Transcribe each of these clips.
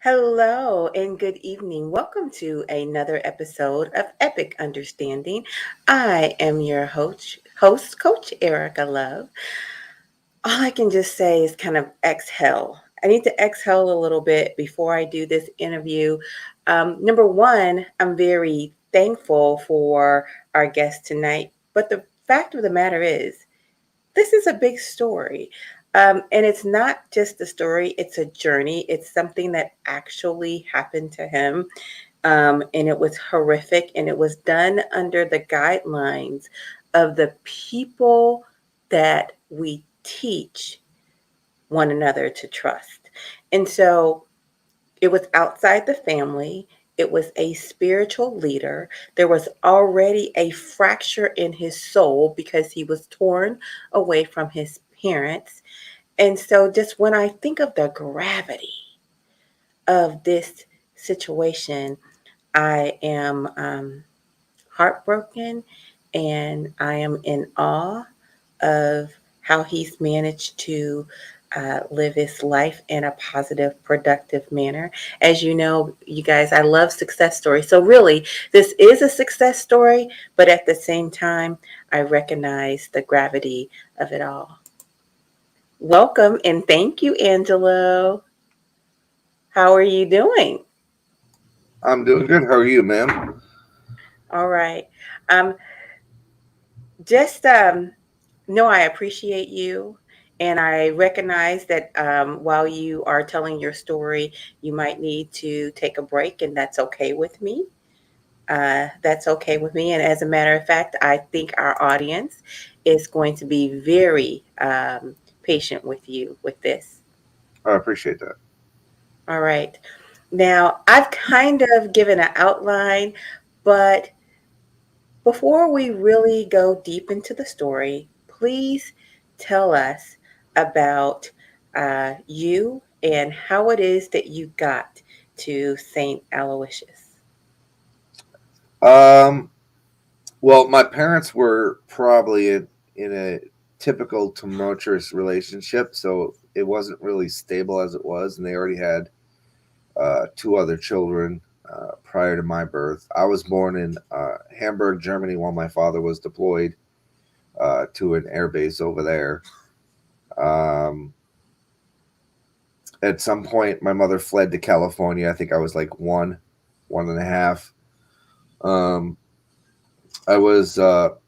Hello and good evening. Welcome to another episode of Epic Understanding. I am your host Coach Erica Love. All I can just say is kind of exhale. I need to exhale a little bit before I do this interview. Number one, I'm very thankful for our guest tonight. But the fact of the matter is, this is a big story. And it's not just a story, it's a journey. It's something that actually happened to him. And it was horrific. And it was done under the guidelines of the people that we teach one another to trust. And so it was outside the family. It was a spiritual leader. There was already a fracture in his soul because he was torn away from his parents. And so, just when I think of the gravity of this situation, I am heartbroken and I am in awe of how he's managed to live his life in a positive, productive manner. As you know, you guys, I love success stories. So, really, this is a success story, but at the same time, I recognize the gravity of it all. Welcome and thank you, Angelo. How are you doing? I'm doing good. How are you, ma'am? All right. Um, just know I appreciate you. And I recognize that while you are telling your story, you might need to take a break, and that's okay with me. That's okay with me. And as a matter of fact, I think our audience is going to be very patient with you with this. I appreciate that. All right. Now, I've kind of given an outline, but before we really go deep into the story, please tell us about you and how it is that you got to St. Aloysius. Um, well, my parents were probably in a typical tumultuous relationship, so it wasn't really stable as it was, and they already had two other children prior to my birth. I was born in Hamburg, Germany, while my father was deployed to an air base over there. Um, at some point, my mother fled to California. I think I was like one and a half. Um, I was the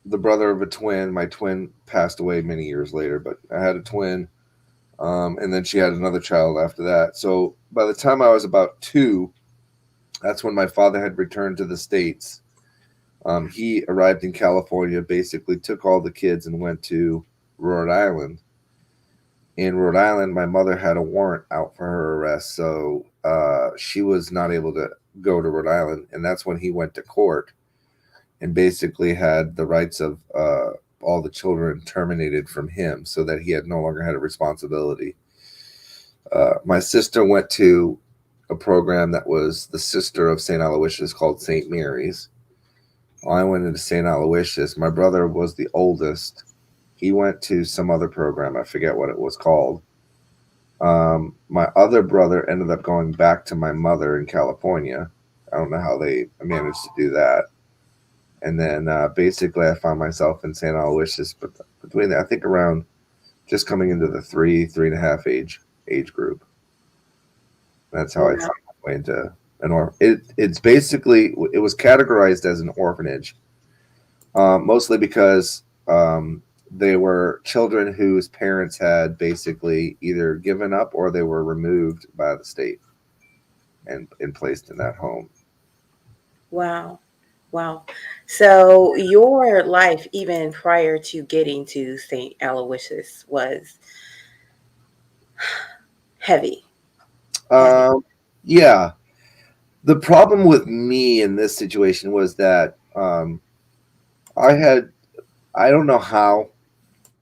brother of a twin. My twin passed away many years later, but I had a twin, and then she had another child after that. So by the time I was about two, that's when my father had returned to the States. He arrived in California, basically took all the kids and went to Rhode Island. In Rhode Island, my mother had a warrant out for her arrest, so she was not able to go to Rhode Island, and that's when he went to court and basically had the rights of all the children terminated from him so that he had no longer had a responsibility. My sister went to a program that was the sister of St. Aloysius called St. Mary's. I went into St. Aloysius. My brother was the oldest. He went to some other program. I forget what it was called. My other brother ended up going back to my mother in California. I don't know how they managed to do that. And then basically I found myself in St. Aloysius, but between I think around just coming into the three and a half age group. That's how I Wow. found my way into an it's basically it was categorized as an orphanage, mostly because they were children whose parents had basically either given up or they were removed by the state and placed in that home. Wow. Wow. So your life, even prior to getting to St. Aloysius, was heavy. Heavy. Um, yeah, the problem with me in this situation was that I had I don't know how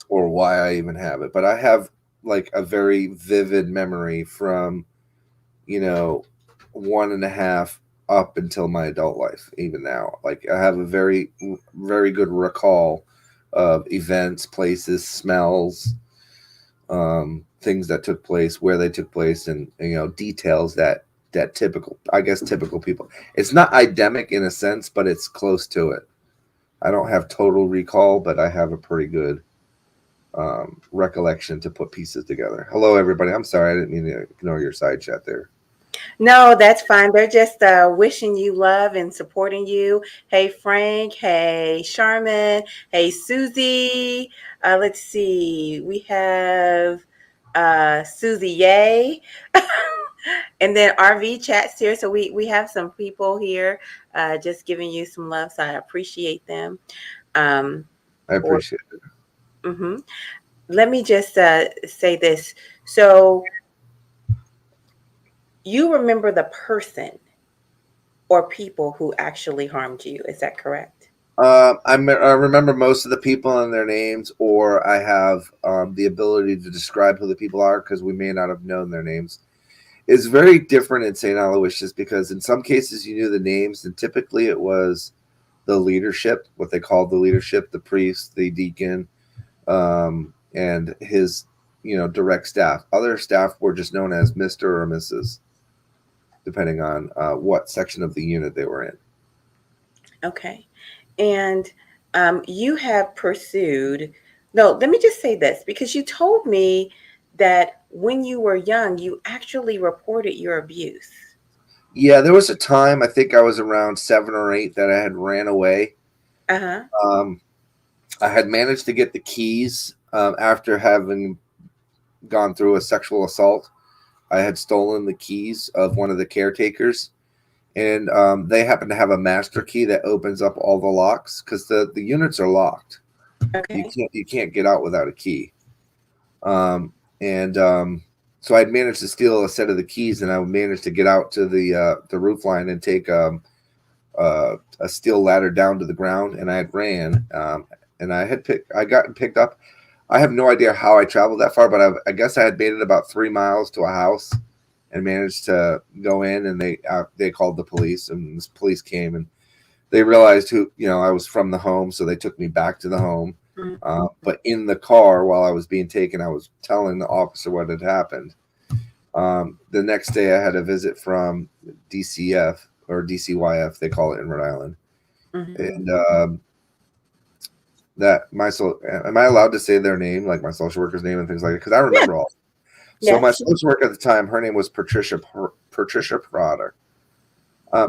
or why I even have it, but I have like a very vivid memory from you know one and a half up until my adult life. Even now, like I have a very good recall of events, places, smells, things that took place, where they took place, and details that typical, I guess, typical people. It's not idemic in a sense, but it's close to it. I don't have total recall, but I have a pretty good recollection to put pieces together. Hello, everybody. I'm sorry, I didn't mean to ignore your side chat there. No, that's fine. They're just wishing you love and supporting you. Hey, Frank. Hey, Sharman. Hey, Susie. Let's see. We have Susie Yay. And then RV chats here. So we have some people here just giving you some love. So I appreciate them. I appreciate it. Mm-hmm. Let me just say this. So you remember the person or people who actually harmed you. Is that correct? I remember most of the people and their names, or I have the ability to describe who the people are because we may not have known their names. It's very different in St. Aloysius because in some cases you knew the names, and typically it was the leadership, what they called the leadership, the priest, the deacon, and his direct staff. Other staff were just known as Mr. or Mrs., depending on what section of the unit they were in. Okay. And you have pursued, no, let me just say this, because you told me that when you were young, you actually reported your abuse. Yeah, there was a time, I think I was around 7 or 8, that I had ran away. Uh-huh. I had managed to get the keys after having gone through a sexual assault. I had stolen the keys of one of the caretakers, and they happen to have a master key that opens up all the locks because the units are locked. Okay. You can't get out without a key. So I'd managed to steal a set of the keys, and I managed to get out to the roof line and take a steel ladder down to the ground, and I had ran, and I got picked up. I have no idea how I traveled that far, but I guess I had made it about 3 miles to a house and managed to go in, and they called the police, and the police came, and they realized I was from the home, so they took me back to the home. Mm-hmm. But in the car while I was being taken, I was telling the officer what had happened. The next day I had a visit from DCF or DCYF, they call it in Rhode Island. Mm-hmm. And am I allowed to say their name, like my social worker's name and things like that? Because I remember all. So Yes. my social worker at the time, her name was Patricia Prater.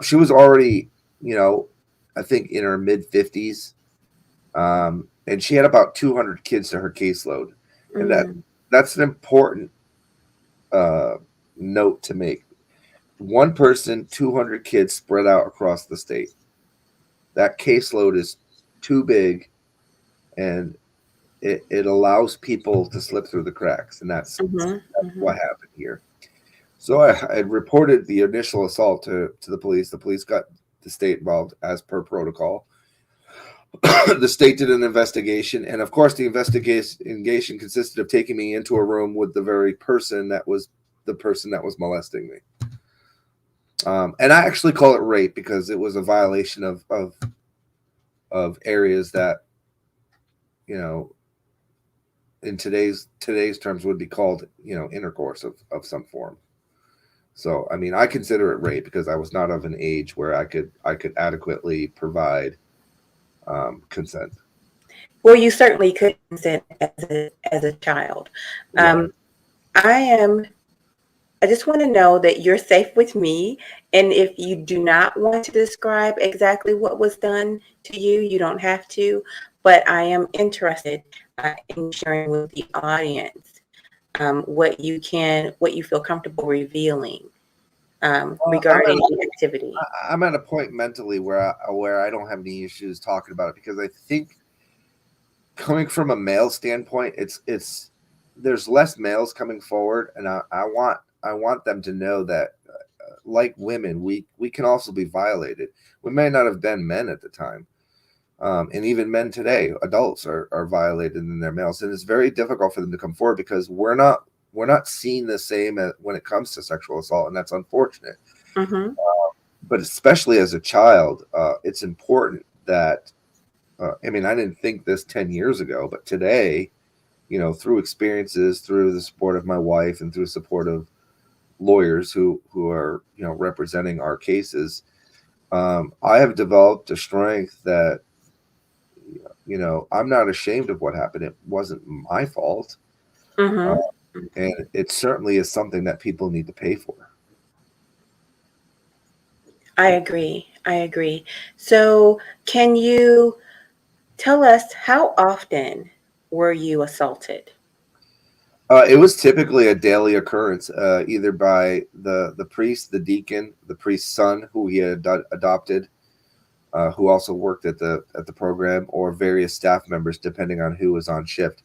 She was already, I think in her mid 50s. And she had about 200 kids to her caseload. And that's an important note to make. One person, 200 kids spread out across the state. That caseload is too big, and it allows people to slip through the cracks, and that's what happened here. So I reported the initial assault to the police. The police got the state involved as per protocol. The state did an investigation, and of course the investigation consisted of taking me into a room with the very person that was molesting me. And I actually call it rape because it was a violation of areas that, in today's terms would be called, intercourse of some form. So, I mean, I consider it rape because I was not of an age where I could adequately provide consent. Well, you certainly could consent as a child. Yeah. I just want to know that you're safe with me. And if you do not want to describe exactly what was done to you, you don't have to. But I am interested in sharing with the audience what you feel comfortable revealing regarding the activity. I'm at a point mentally where I don't have any issues talking about it because I think, coming from a male standpoint, it's there's less males coming forward, and I want them to know that, like women, we can also be violated. We may not have been men at the time, and even men today, adults are violated in their males, and it's very difficult for them to come forward because we're not seen the same when it comes to sexual assault, and that's unfortunate. Mm-hmm. But especially as a child, it's important that. I mean, I didn't think this 10 years ago, but today, through experiences, through the support of my wife, and through support of lawyers who are representing our cases, I have developed a strength that I'm not ashamed of what happened. It wasn't my fault, uh, Mm-hmm. and it certainly is something that people need to pay for. I agree. I agree. So, can you tell us how often were you assaulted? It was typically a daily occurrence, either by the priest, the deacon, the priest's son, who he had adopted, who also worked at the program, or various staff members, depending on who was on shift.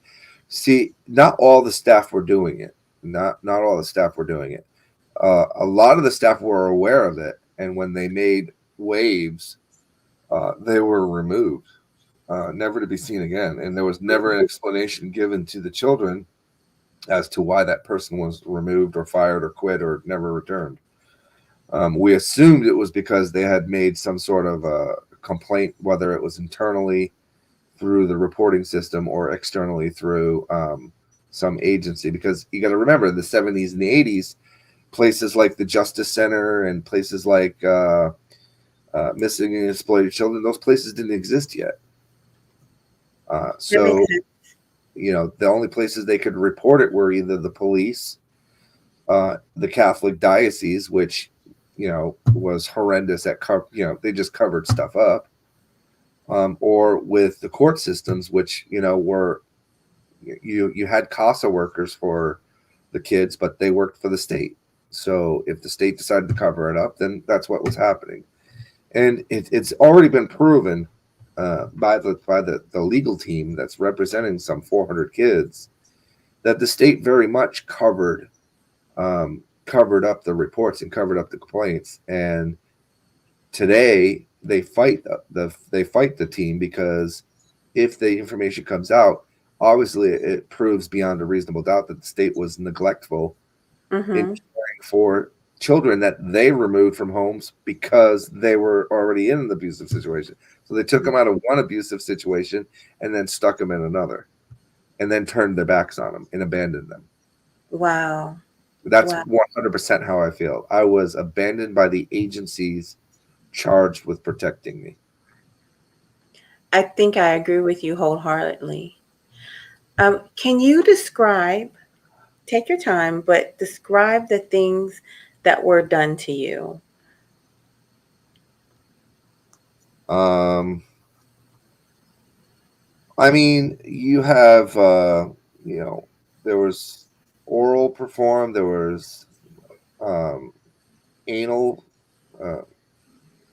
See, not all the staff were doing it. Not all the staff were doing it. A lot of the staff were aware of it, and when they made waves, they were removed, never to be seen again. And there was never an explanation given to the children as to why that person was removed or fired or quit or never returned. We assumed it was because they had made some sort of a complaint, whether it was internally through the reporting system or externally through some agency. Because you got to remember, in the 70s and the 80s, places like the Justice Center and places like missing and exploited children, those places didn't exist yet. That makes So, sense. the only places they could report it were either the police, the Catholic diocese, which was horrendous at they just covered stuff up, or with the court systems, which were you had CASA workers for the kids, but they worked for the state. So if the state decided to cover it up, then that's what was happening, and it's already been proven by the legal team that's representing some 400 kids that the state very much covered up the reports and covered up the complaints. And today they fight the team, because if the information comes out, obviously it proves beyond a reasonable doubt that the state was neglectful in Mm-hmm. caring for children that they removed from homes because they were already in an abusive situation. So they took them out of one abusive situation and then stuck them in another, and then turned their backs on them and abandoned them. Wow. That's Wow. 100% how I feel. I was abandoned by the agencies charged with protecting me. I think I agree with you wholeheartedly. Can you take your time, but describe the things that were done to you? Um, I mean, you have, you know, there was oral performed, there was um, anal uh,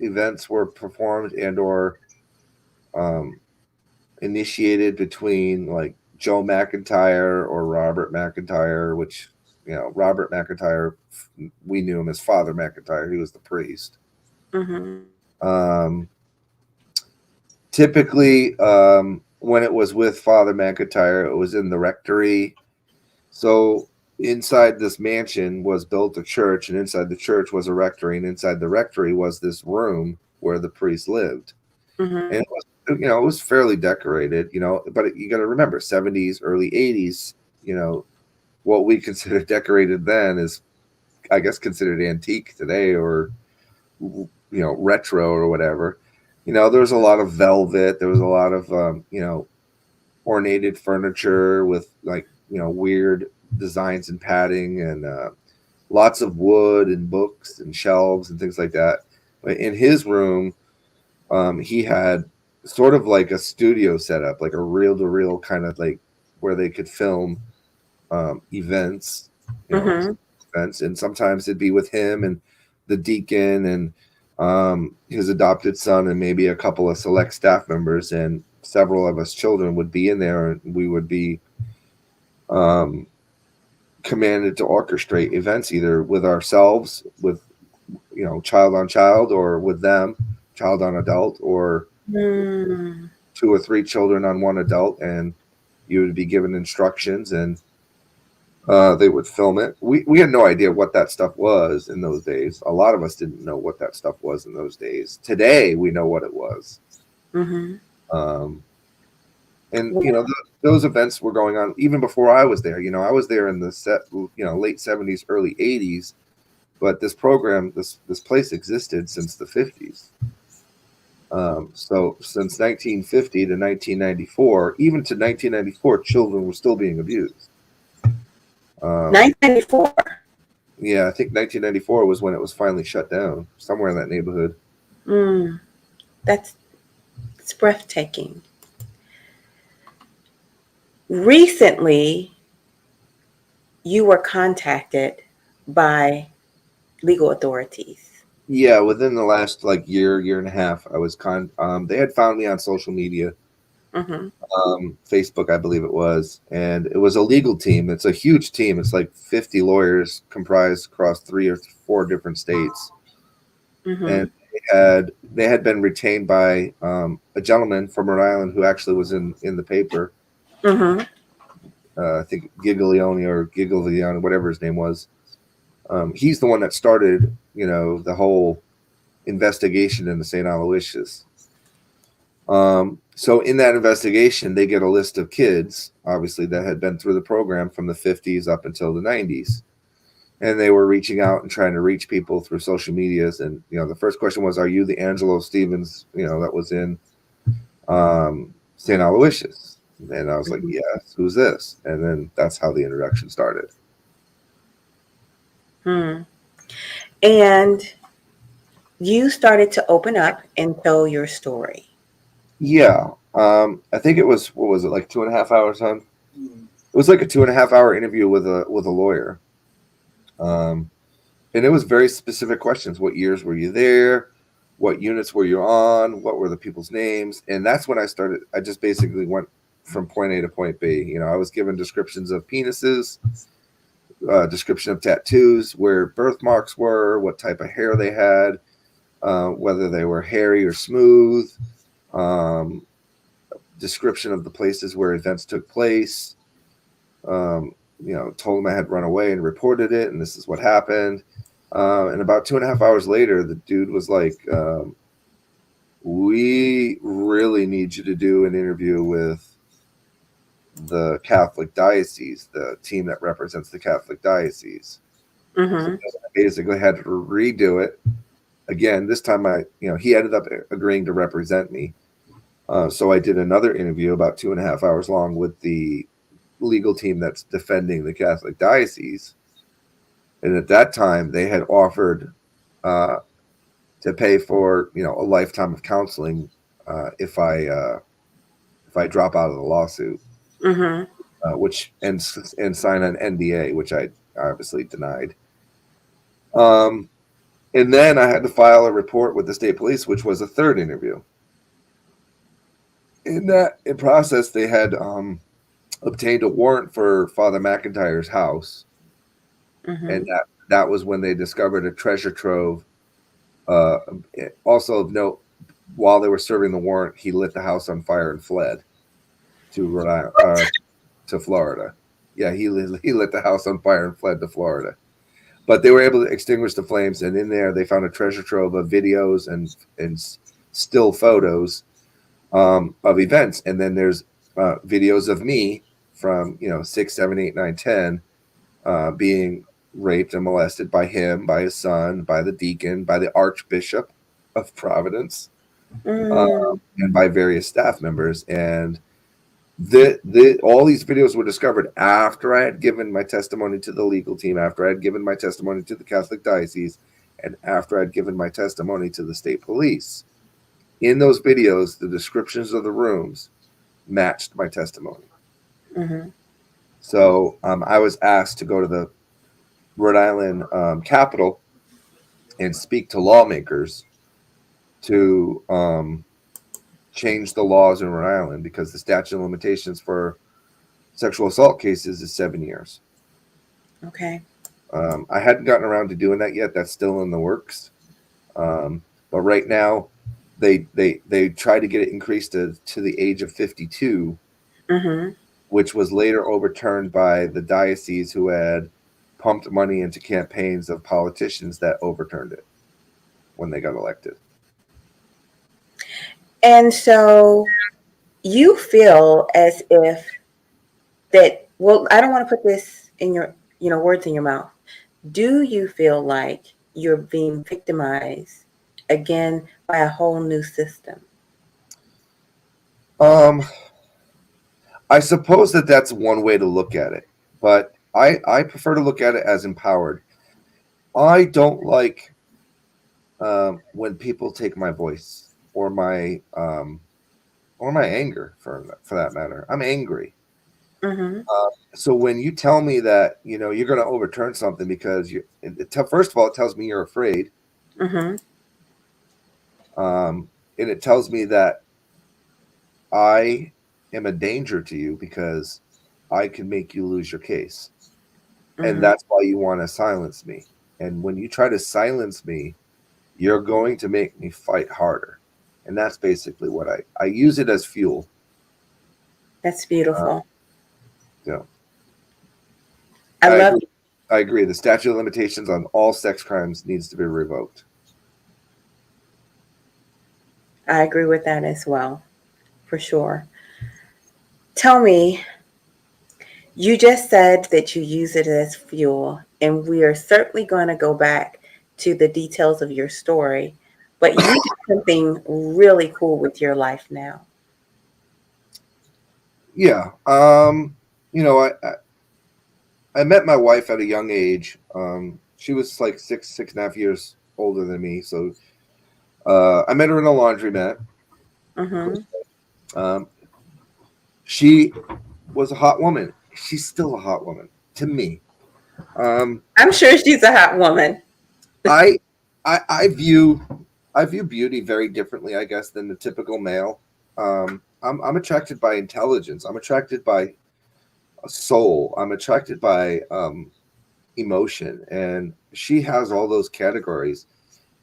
events were performed and or um, initiated between like Joe McIntyre or Robert McIntyre, which Robert McIntyre, we knew him as Father McIntyre. He was the priest. Mm-hmm. Um, Typically, when it was with Father McIntyre, it was in the rectory. So inside this mansion was built a church, and inside the church was a rectory, and inside the rectory was this room where the priest lived. Mm-hmm. And it was, it was fairly decorated, but you got to remember, 70s, early 80s, what we consider decorated then is, I guess, considered antique today, or retro or whatever. There was a lot of velvet. There was a lot of ornated furniture with like weird designs and padding, and lots of wood and books and shelves and things like that. But in his room, he had sort of like a studio setup, like a reel-to-reel kind of like where they could film events, Mm-hmm. events, and sometimes it'd be with him and the deacon and his adopted son and maybe a couple of select staff members, and several of us children would be in there, and we would be um, commanded to orchestrate events either with ourselves, with child on child, or with them, child on adult, or Mm. two or three children on one adult, and you would be given instructions, and they would film it. We had no idea what that stuff was in those days. A lot of us didn't know what that stuff was in those days. Today, we know what it was. Mm-hmm. Um, and Wow. those events were going on even before I was there. I was there in the late 70s, early 80s, but this program, this place existed since the 50s. So since 1950 to 1994, even to 1994, children were still being abused. 1994. Yeah, I think 1994 was when it was finally shut down, somewhere in that neighborhood. That's breathtaking. Recently, you were contacted by legal authorities. Yeah, within the last year and a half, I was they had found me on social media, Mm-hmm. Facebook, I believe it was, and it was a legal team. It's a huge team. It's like 50 lawyers comprised across 3 or 4 different states, Mm-hmm. and they had been retained by a gentleman from Rhode Island who actually was in the paper. Mm-hmm. I think Giglione or Giglione, whatever his name was. He's the one that started, the whole investigation into St. Aloysius. So in that investigation, they get a list of kids, obviously, that had been through the program from the 50s up until the 90s. And they were reaching out and trying to reach people through social medias. And, the first question was, are you the Angelo Stevens, that was in St. Aloysius? And I was like, yes, who's this? And then that's how the introduction started. And you started to open up and tell your story. Yeah. I think it was, what was it, like 2.5 hours on? It was like a 2.5 hour interview with a lawyer. And it was very specific questions. What years were you there? What units were you on? What were the people's names? And that's when I started. I just basically went from point A to point B. I was given descriptions of penises, description of tattoos, where birthmarks were, what type of hair they had, whether they were hairy or smooth, description of the places where events took place. Told them I had run away and reported it, and this is what happened. And about 2.5 hours later, the dude was like, we really need you to do an interview with the Catholic diocese, the team that represents the Catholic diocese. Mm-hmm. So I basically had to redo it again. This time he ended up agreeing to represent me. So I did another interview about 2.5 hours long with the legal team that's defending the Catholic diocese. And at that time, they had offered to pay for a lifetime of counseling if I drop out of the lawsuit, which and sign an NDA, which I obviously denied. And then I had to file a report with the state police, which was a third interview. In that process, they had obtained a warrant for Father McIntyre's house, and that was when they discovered a treasure trove. Also of note, while they were serving the warrant, he lit the house on fire and fled to to Florida. Yeah, he lit the house on fire and fled to Florida. But they were able to extinguish the flames, and in there they found a treasure trove of videos and still photos of events. And then there's videos of me from 6, 7, 8, 9, 10 being raped and molested by him, by his son, by the deacon, by the Archbishop of Providence, and by various staff members. And all these videos were discovered after I had given my testimony to the legal team, after I had given my testimony to the Catholic diocese, and after I had given my testimony to the state police. In those videos, the descriptions of the rooms matched my testimony. So I was asked to go to the Rhode Island Capitol and speak to lawmakers to change the laws in Rhode Island, because the statute of limitations for sexual assault cases is 7 years. Okay. I hadn't gotten around to doing that yet. That's still in the works. But right now, they tried to get it increased to the age of 52, which was later overturned by the diocese, who had pumped money into campaigns of politicians that overturned it when they got elected. And so you feel as if that, well, I don't want to put this in your, words in your mouth. Do you feel like you're being victimized again by a whole new system? Um, I suppose that that's one way to look at it, but I prefer to look at it as empowered. I don't like when people take my voice or my anger for that matter. I'm angry. Mm-hmm. So when you tell me that you're going to overturn something because first of all, it tells me you're afraid, Mm-hmm. and it tells me that I am a danger to you because I can make you lose your case, and Mm-hmm. that's why you want to silence me. And when you try to silence me, you're going to make me fight harder, and that's basically what I use it as fuel. That's Uh, beautiful. you know, I I love agree. I agree. The statute of limitations on all sex crimes needs to be revoked. I agree with that as well, for sure. Tell me, you just said that you use it as fuel, and we are certainly going to go back to the details of your story, but you did something really cool with your life now. Yeah. You know, I met my wife at a young age. She was like 6.5 years older than me. So I met her in a laundromat. Mm-hmm. Um, she was a hot woman. She's still a hot woman to me. Um, I'm sure she's a hot woman. I, I view beauty very differently, I guess, than the typical male. I'm attracted by intelligence. I'm attracted by a soul. I'm attracted by emotion, and she has all those categories.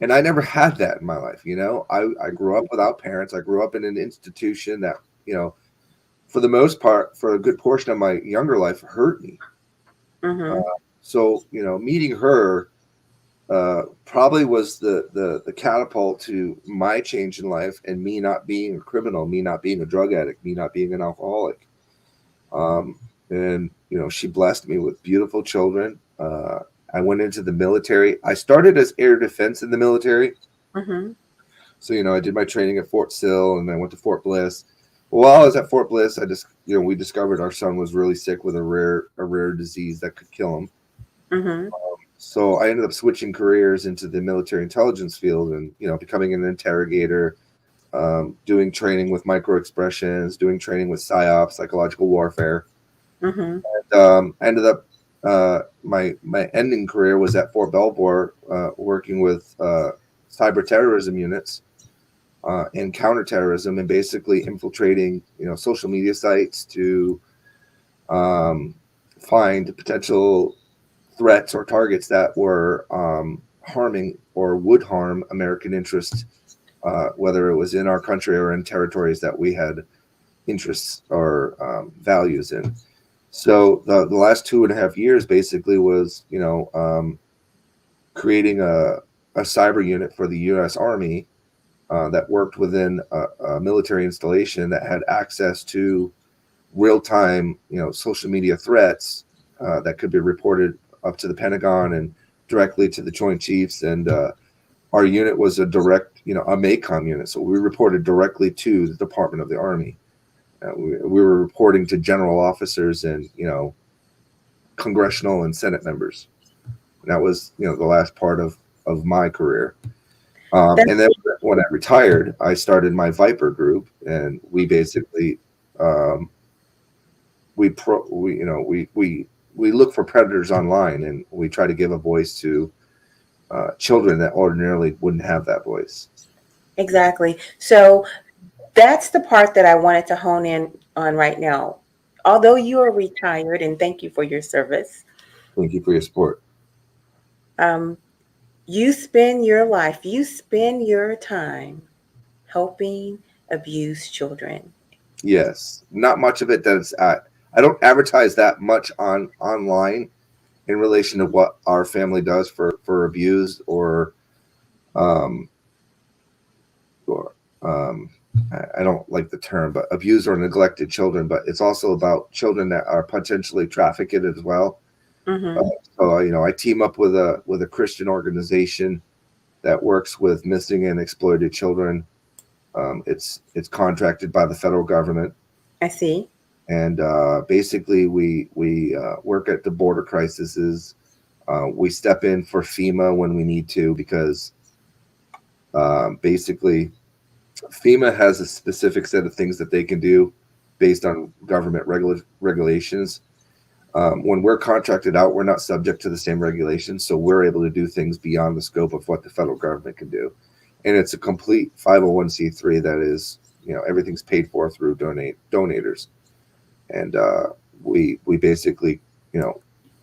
And I never had that in my life. I grew up without parents. I grew up in an institution that, for the most part, for a good portion of my younger life, hurt me. Uh, Mm-hmm. so, meeting her probably was the catapult to my change in life and me not being a criminal, me not being a drug addict, me not being an alcoholic. And she blessed me with beautiful children. I went into the military. I started as air defense in the military. Mm-hmm. So, I did my training at Fort Sill and I went to Fort Bliss. While I was at Fort Bliss, we discovered our son was really sick with a rare disease that could kill him. Mm-hmm. So I ended up switching careers into the military intelligence field and, becoming an interrogator, doing training with micro expressions, doing training with psyops, psychological warfare. Mm-hmm. I ended up my ending career was at Fort Belvoir, working with cyber terrorism units and counterterrorism, and basically infiltrating social media sites to um, find potential threats or targets that were harming or would harm American interests, whether it was in our country or in territories that we had interests or values in. So the last 2.5 years basically was, creating a cyber unit for the U.S. Army that worked within a military installation that had access to real time, social media threats that could be reported up to the Pentagon and directly to the Joint Chiefs. And our unit was a direct, a MACOM unit, so we reported directly to the Department of the Army. We were reporting to general officers and congressional and Senate members. And that was the last part of my career. And That's then when I retired, I started my Viper group, and we basically um, we look for predators online, and we try to give a voice to children that ordinarily wouldn't have that voice. exactly. So that's the part that I wanted to hone in on right now. Although you are retired, and thank you for your service, Thank you for your support. um, you spend your life, you spend your time helping abused children. Yes, not much of it does. I don't advertise that much online in relation to what our family does for abused um, or I don't like the term, but abused or neglected children, but it's also about children that are potentially trafficked as well. Uh, Mm-hmm. so I team up with a Christian organization that works with missing and exploited children. It's contracted by the federal government, I see. and basically we work at the border crises. We step in for FEMA when we need to because basically FEMA has a specific set of things that they can do based on government regulations. When we're contracted out, we're not subject to the same regulations, so we're able to do things beyond the scope of what the federal government can do. And it's a complete 501c3 that is, everything's paid for through donators. And we basically,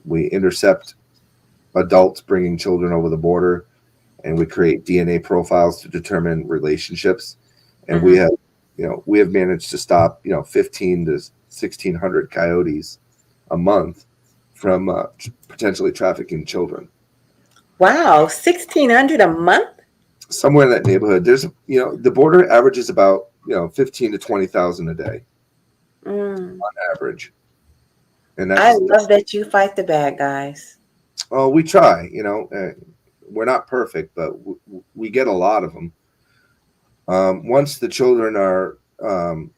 we intercept adults bringing children over the border, and we create DNA profiles to determine relationships. And we Mm-hmm. have, we have managed to stop, 15 to 1,600 coyotes a month from potentially trafficking children. Wow, 1,600 a month? Somewhere in that neighborhood, there's, the border averages about, 15 to 20,000 a day Mm. on average. And I that's, love that you fight the bad guys. oh, we try, we're not perfect, but we get a lot of them. Once the children are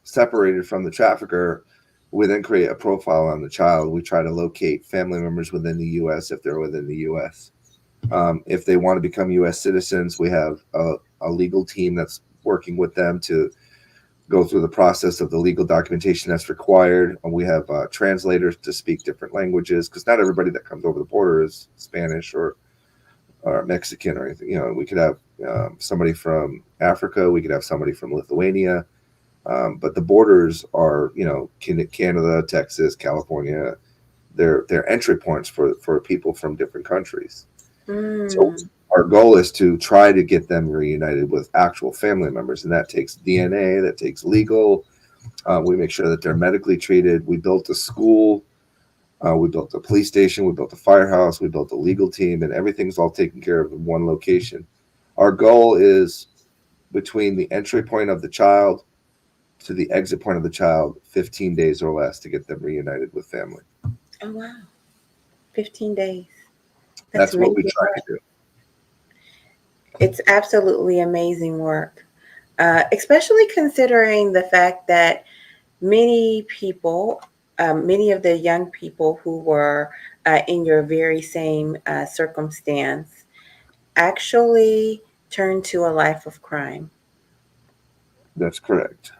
separated from the trafficker, we then create a profile on the child. We try to locate family members within the U.S. if they're within the U.S. If they want to become U.S. citizens, we have a legal team that's working with them to go through the process of the legal documentation that's required. And we have translators to speak different languages, because not everybody that comes over the border is Spanish or Mexican or anything. We could have somebody from Africa, we could have somebody from Lithuania, but the borders are, Canada, Texas, California. They're entry points for people from different countries. So Mm. our goal is to try to get them reunited with actual family members, and that takes DNA, that takes legal. We make sure that they're medically treated. We built a school. We built a police station, we built a firehouse, we built a legal team, and everything's all taken care of in one location. Our goal is between the entry point of the child to the exit point of the child, 15 days or less to get them reunited with family. Oh, wow. 15 days. That's That's what we amazing try to work. do. It's absolutely amazing work, especially considering the fact that many people, many of the young people who were in your very same circumstance actually turned to a life of crime. That's correct.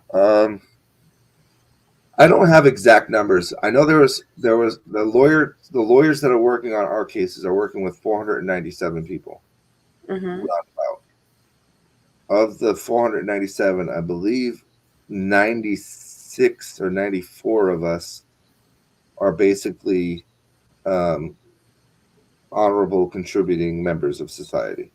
I don't have exact numbers. I know there was the lawyers that are working on our cases are working with 497 people. Mm-hmm. Roundabout. Of the 497, I believe 96 or 94 of us are basically um, honorable contributing members of society.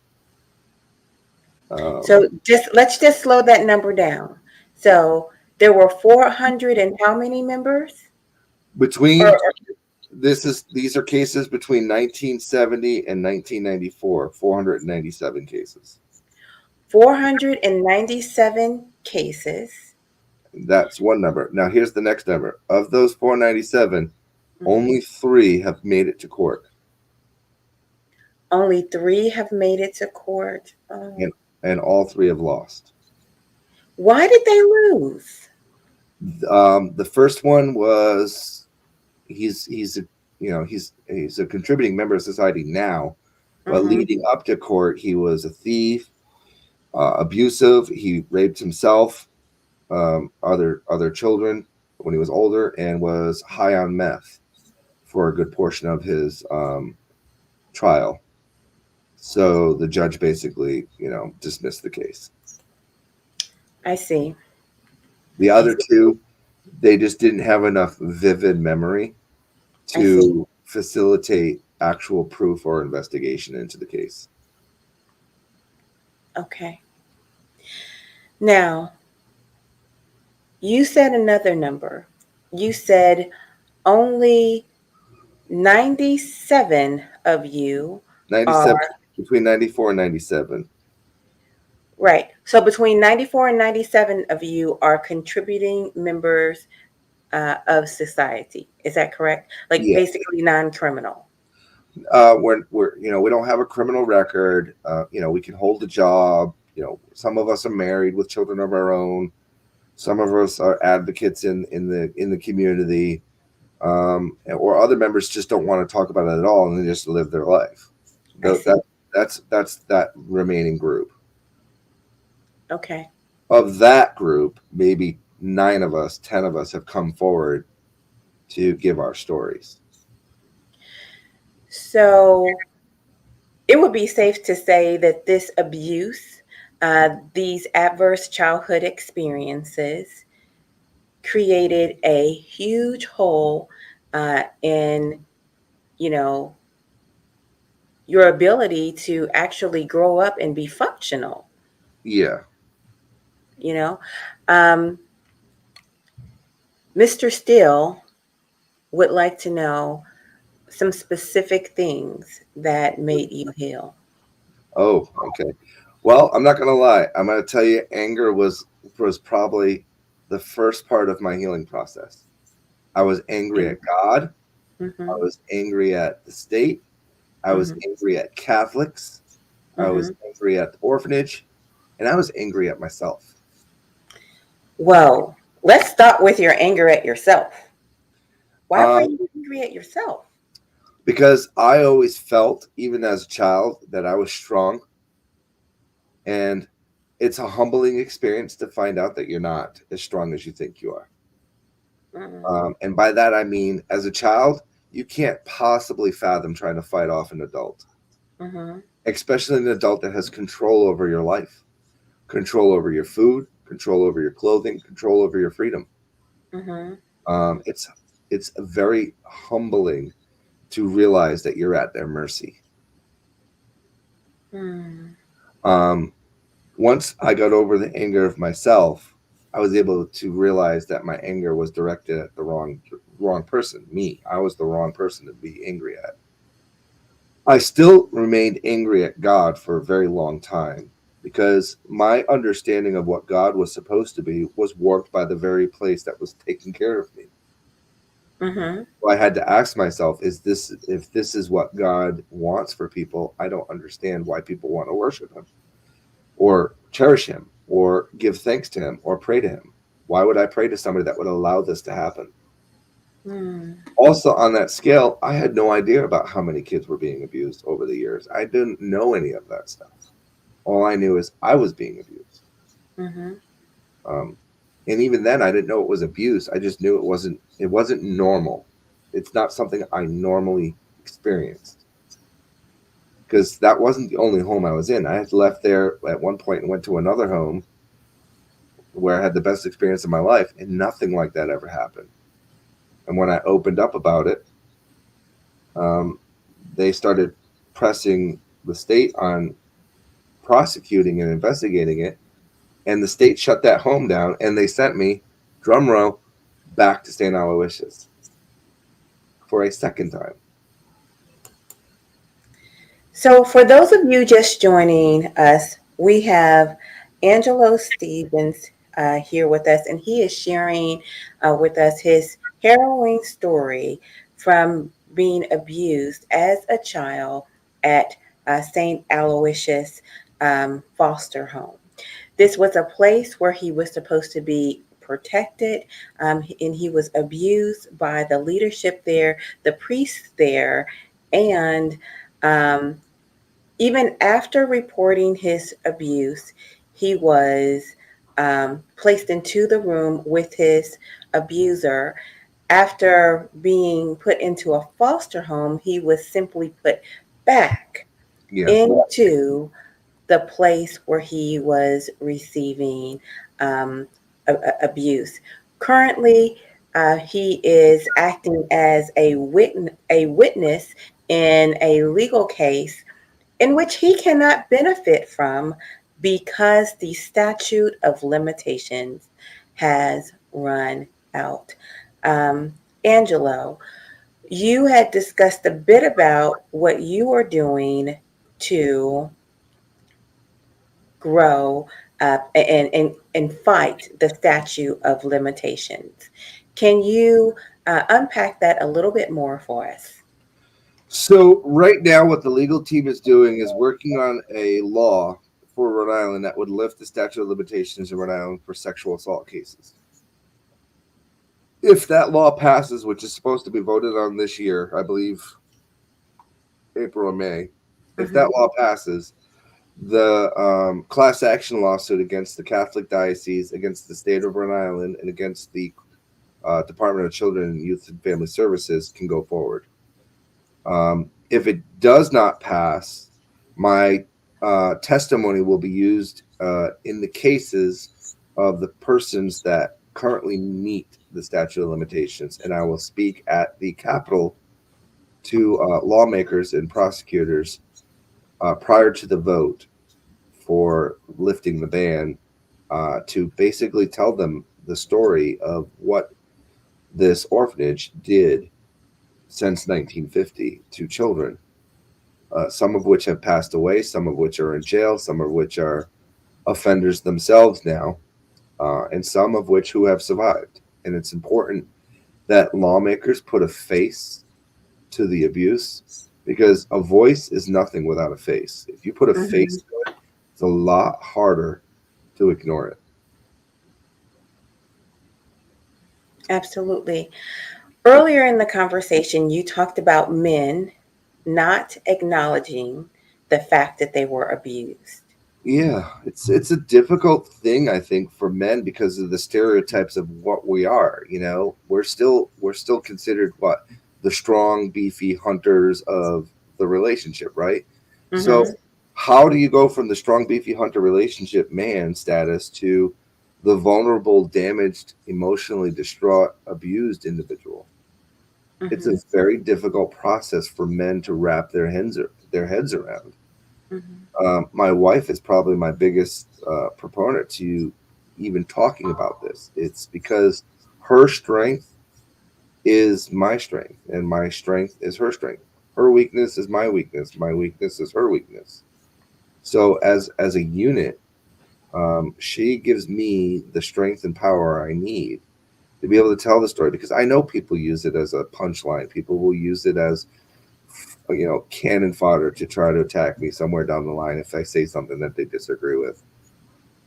Um, So let's just slow that number down. So there were 400 and how many members? between Or these are cases between 1970 and 1994, 497 cases. 497 cases. That's one number. Now here's the next number. Of those 497, Mhm. only 3 have made it to court, Only three have made it to court. Oh. and all 3 have lost. Why did they lose? The first one was he's a he's a contributing member of society now, but Hmm. leading up to court, he was a thief, abusive. He raped himself, other children when he was older, and was high on meth for a good portion of his trial. So the judge basically, dismissed the case. I see. The I other see. 2, they just didn't have enough vivid memory I see. to facilitate actual proof or investigation into the case. Okay. Now, you said another number. You said only 97 of you 97, are between 94 and 97. right. So between 94 and 97 of you are contributing members of society. Is that correct? Like Yeah. basically non-criminal. We're we don't have a criminal record. We can hold a job. Some of us are married with children of our own. Some of us are advocates in the community, or other members just don't want to talk about it at all and they just live their life. I see. That's that remaining group. Okay. Of that group, maybe 9 of us, 10 of us have come forward to give our stories. So it would be safe to say that this abuse, these adverse childhood experiences, created a huge hole in, you know, your ability to actually grow up and be functional. Yeah. You know, um, Mr. Steele would like to know some specific things that made you heal. Oh, okay. Well, I'm not gonna lie. I'm gonna tell you, anger was probably the first part of my healing process. I was angry at God. I Mm-hmm, was angry at the state. I was mm-hmm, angry at Catholics. I mm-hmm. was angry at the orphanage, and I was angry at myself. Well, let's start with your anger at yourself. Why were Um, you angry at yourself? because I always felt, even as a child, that I was strong, and it's a humbling experience to find out that you're not as strong as you think you are. Mm-hmm, And by that I mean, as a child, you can't possibly fathom trying to fight off an adult, mm-hmm, especially an adult that has control over your life, control over your food, control over your clothing, control over your freedom. mm-hmm. It's very humbling to realize that you're at their mercy. Mm. Um, Once I got over the anger of myself, I was able to realize that my anger was directed at the wrong person, me. I was the wrong person to be angry at. I still remained angry at God for a very long time because my understanding of what God was supposed to be was warped by the very place that was taking care of me. Mm-hmm. So I had to ask myself, if this is what God wants for people, I don't understand why people want to worship him or cherish him or give thanks to him or pray to him. Why would I pray to somebody that would allow this to happen? Mm. Also, on that scale, I had no idea about how many kids were being abused over the years. I didn't know any of that stuff. All I knew is I was being abused. Mm-hmm. Um, and even then, I didn't know it was abuse. I just knew it wasn't normal. It's not something I normally experienced because that wasn't the only home I was in. I had left there at one point and went to another home where I had the best experience of my life, and nothing like that ever happened. And when I opened up about it, um, they started pressing the state on prosecuting and investigating it, and the state shut that home down, and they sent me, drum roll, back to St. Aloysius for a second time. So, for those of you just joining us, we have Angelo Stevens here with us, and he is sharing with us his harrowing story from being abused as a child at St. Aloysius foster home. This was a place where he was supposed to be protected, and he was abused by the leadership there, the priests there, and um, even after reporting his abuse, he was placed into the room with his abuser. After being put into a foster home, he was simply put back Yeah, into the place where he was receiving um, abuse. Currently, he is acting as a witness in a legal case in which he cannot benefit from because the statute of limitations has run out. Um, Angelo, you had discussed a bit about what you are doing to grow and fight the statute of limitations. Can you unpack that a little bit more for us? So right now, what the legal team is doing is working on a law for Rhode Island that would lift the statute of limitations in Rhode Island for sexual assault cases. If that law passes, which is supposed to be voted on this year, I believe April or May, if that Mm-hmm. law passes, the class action lawsuit against the Catholic Diocese, against the state of Rhode Island, and against the Department of Children, Youth, and Family Services can go forward. If it does not pass, my testimony will be used in the cases of the persons that currently meet the statute of limitations, and I will speak at the Capitol to lawmakers and prosecutors prior to the vote for lifting the ban to basically tell them the story of what this orphanage did since 1950 to children, some of which have passed away, some of which are in jail, some of which are offenders themselves now, and some of which who have survived. And it's important that lawmakers put a face to the abuse, because a voice is nothing without a face. If you put a Mm-hmm. face to it, it's a lot harder to ignore it. Absolutely. Earlier in the conversation, you talked about men not acknowledging the fact that they were abused. Yeah, it's a difficult thing, I think, for men because of the stereotypes of what we are. You know, we're still considered what, the strong, beefy hunters of the relationship, right? So Mm-hmm. how do you go from the strong, beefy hunter relationship man status to the vulnerable, damaged, emotionally distraught, abused individual? It's a Mm-hmm. very difficult process for men to wrap their heads around. Mm-hmm. My wife is probably my biggest proponent to even talking about this. It's because her strength is my strength, and my strength is her strength. Her weakness is my weakness. My weakness is her weakness. So as a unit, she gives me the strength and power I need to be able to tell the story, because I know people use it as a punchline. People will use it as, cannon fodder to try to attack me somewhere down the line if I say something that they disagree with.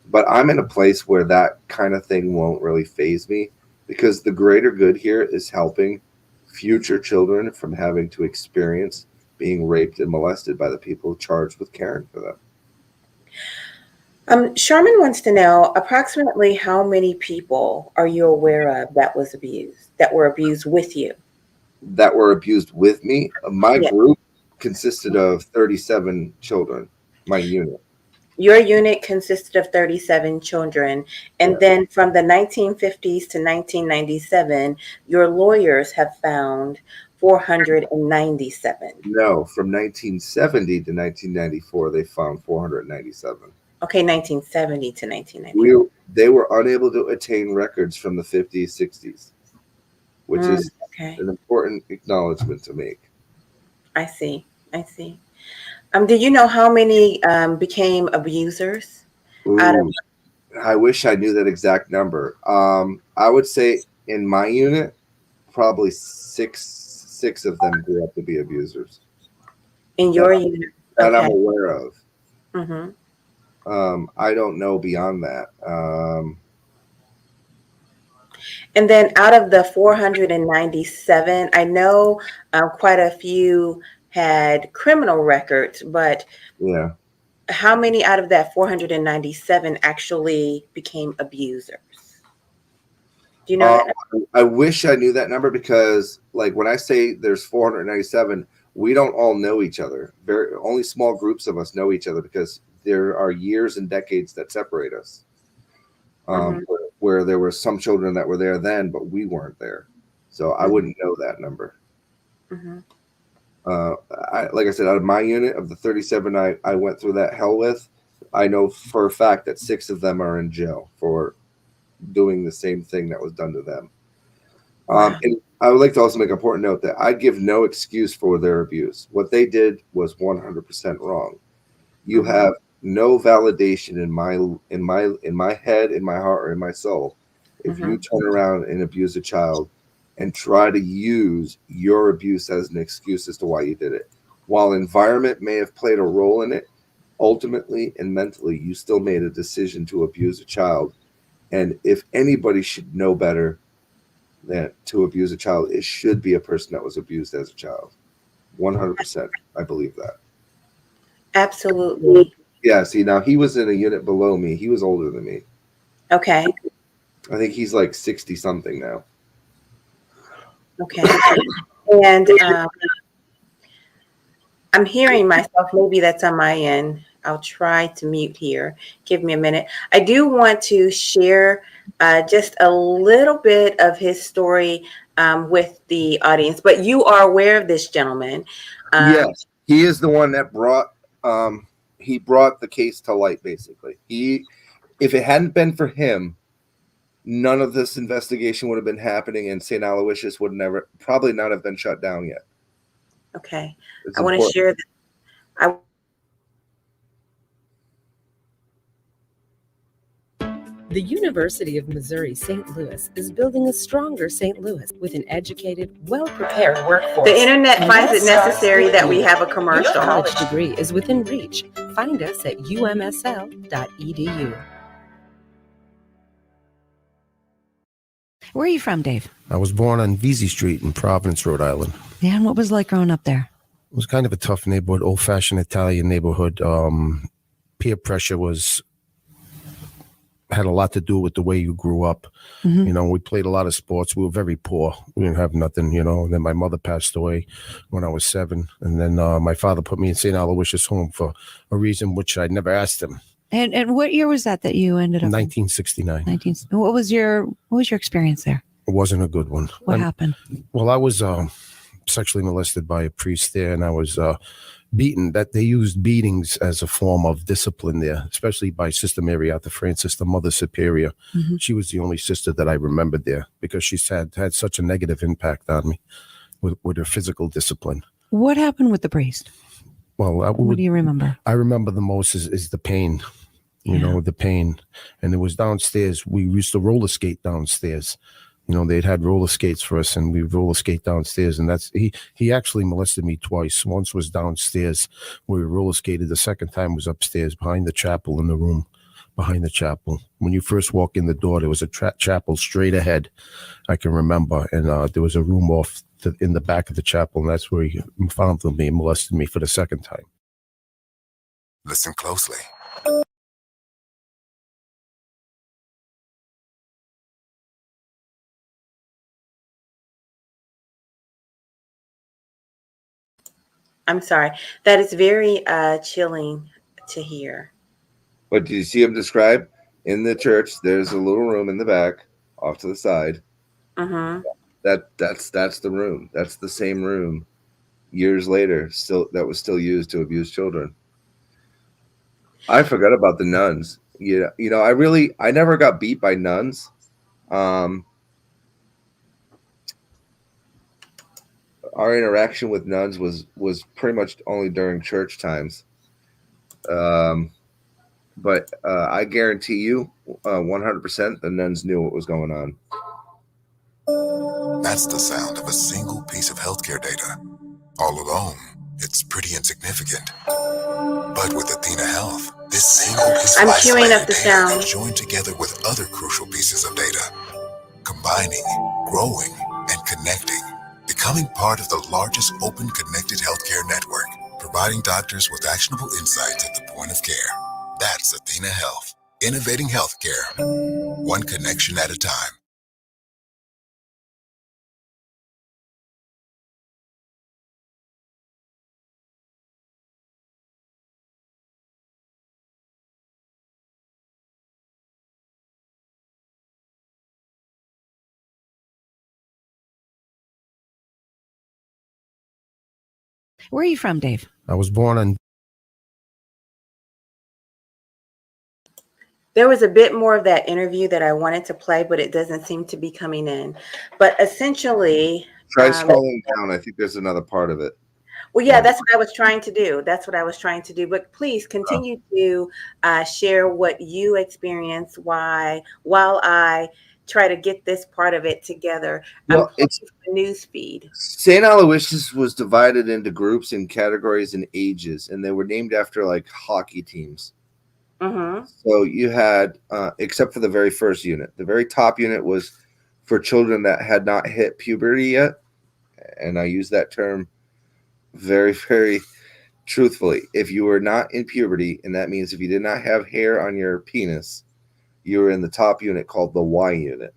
But I'm in a place where that kind of thing won't really phase me, because the greater good here is helping future children from having to experience being raped and molested by the people charged with caring for them. Sherman wants to know approximately how many people are you aware of that were abused with you? That were abused with me. My Yeah. group consisted of 37 children, my unit. Your unit consisted of 37 children. And Yeah. then from the 1950s to 1997, your lawyers have found 497. No, from 1970 to 1994, they found 497. Okay, 1970 to We 1994. They were unable to attain records from the 50s, 60s, which is Okay, an important acknowledgement to make. I see. I see. Do you know how many became abusers out of? Ooh, I wish I knew that exact number. I would say in my unit, probably six of them grew up to be abusers In that your unit? that I'm Okay. aware of. Hmm. I don't know beyond that. And then out of the 497, I know quite a few had criminal records, but Yeah. how many out of that 497 actually became abusers? Do you know Uh, that? I wish I knew that number, because, like, when I say there's 497, we don't all know each other. Only small groups of us know each other, because there are years and decades that separate us. Hmm. Where there were some children that were there then, but we weren't there, so I Hmm. wouldn't know that number. Hmm. Uh, like I said, out of my unit of the 37 I went through that hell with, I know for a fact that six of them are in jail for doing the same thing that was done to them. Wow. And I would like to also make an important note that I give no excuse for their abuse. What they did was 100% wrong. You Hmm. have no validation in my head, in my heart, or in my soul if you turn around and abuse a child and try to use your abuse as an excuse as to why you did it. While environment may have played a role in it, ultimately and mentally, you still made a decision to abuse a child. And if anybody should know better than to abuse a child, it should be a person that was abused as a child. 100%. I believe that. Absolutely. Yeah, see, now he was in a unit below me. He was older than me. Okay. I think he's like 60 something now. Okay. And I'm hearing myself. Maybe that's on my end. I'll try to mute here. Give me a minute. I do want to share just a little bit of his story with the audience, but you are aware of this gentleman. Yes, he is the one that brought he brought the case to light. Basically, if it hadn't been for him, none of this investigation would have been happening, and St. Aloysius would probably not have been shut down yet. Okay, It's I want to share that. The University of Missouri St. Louis is building a stronger St. Louis with an educated, well-prepared workforce. The internet And finds that it necessary starts that with we you. have a Your commercial. college degree is within reach. Find us at umsl.edu. Where are you from, Dave? I was born on Vesey Street in Providence, Rhode Island. Yeah, and what was it like growing up there? It was kind of a tough neighborhood, old-fashioned Italian neighborhood. Peer pressure had a lot to do with the way you grew up. Mm-hmm. You know, we played a lot of sports. We were very poor. We didn't have nothing, you know. And then my mother passed away when I was 7. And then my father put me in St. Aloysius Home for a reason which I never asked him. And what year was that you ended up 1969. in? What was your experience there? It wasn't a good one. What happened? Well, I was sexually molested by a priest there, and I was beaten. That they used beatings as a form of discipline there, especially by Sister Marietta Francis, the Mother Superior. Mm-hmm. She was the only sister that I remembered there because she's had such a negative impact on me with her physical discipline. What happened with the priest? Well, what do you remember? I remember the most is the pain. You know, the pain. And it was downstairs. We used to roller skate downstairs. You know, they'd had roller skates for us, and we roller skate downstairs. And he actually molested me twice. Once was downstairs where we roller skated. The second time was upstairs behind the chapel, in the room behind the chapel. When you first walk in the door, there was a chapel straight ahead, I can remember. And there was a room in the back of the chapel, and that's where he found me and molested me for the second time. Listen closely. I'm sorry. That is very chilling to hear. But do you see him describe in the church? There's a little room in the back, off to the side. Mm-hmm. That's the room. That's the same room. Years later, that was still used to abuse children. I forgot about the nuns. You know, I never got beat by nuns. Our interaction with nuns was pretty much only during church times. But I guarantee you 100% the nuns knew what was going on. That's the sound of a single piece of healthcare data. All alone, it's pretty insignificant. But with Athena Health, this single piece of isolated data is joined together with other crucial pieces of data, combining, growing, and connecting, becoming part of the largest open connected healthcare network, providing doctors with actionable insights at the point of care. That's Athena Health, innovating healthcare, one connection at a time. Where are you from, Dave? I was born on. There was a bit more of that interview that I wanted to play, but it doesn't seem to be coming in. But essentially, try scrolling down. I think there's another part of it. Well, yeah, that's what I was trying to do. That's what I was trying to do. But please continue to share what you experience. While I try to get this part of it together, I'm Well, pulling it's from the news feed. St. Aloysius was divided into groups and categories and ages, and they were named after like hockey teams. Mm-hmm. So you had, except for the very first unit, the very top unit was for children that had not hit puberty yet. And I use that term very, very truthfully. If you were not in puberty, and that means if you did not have hair on your penis, you were in the top unit called the Y unit.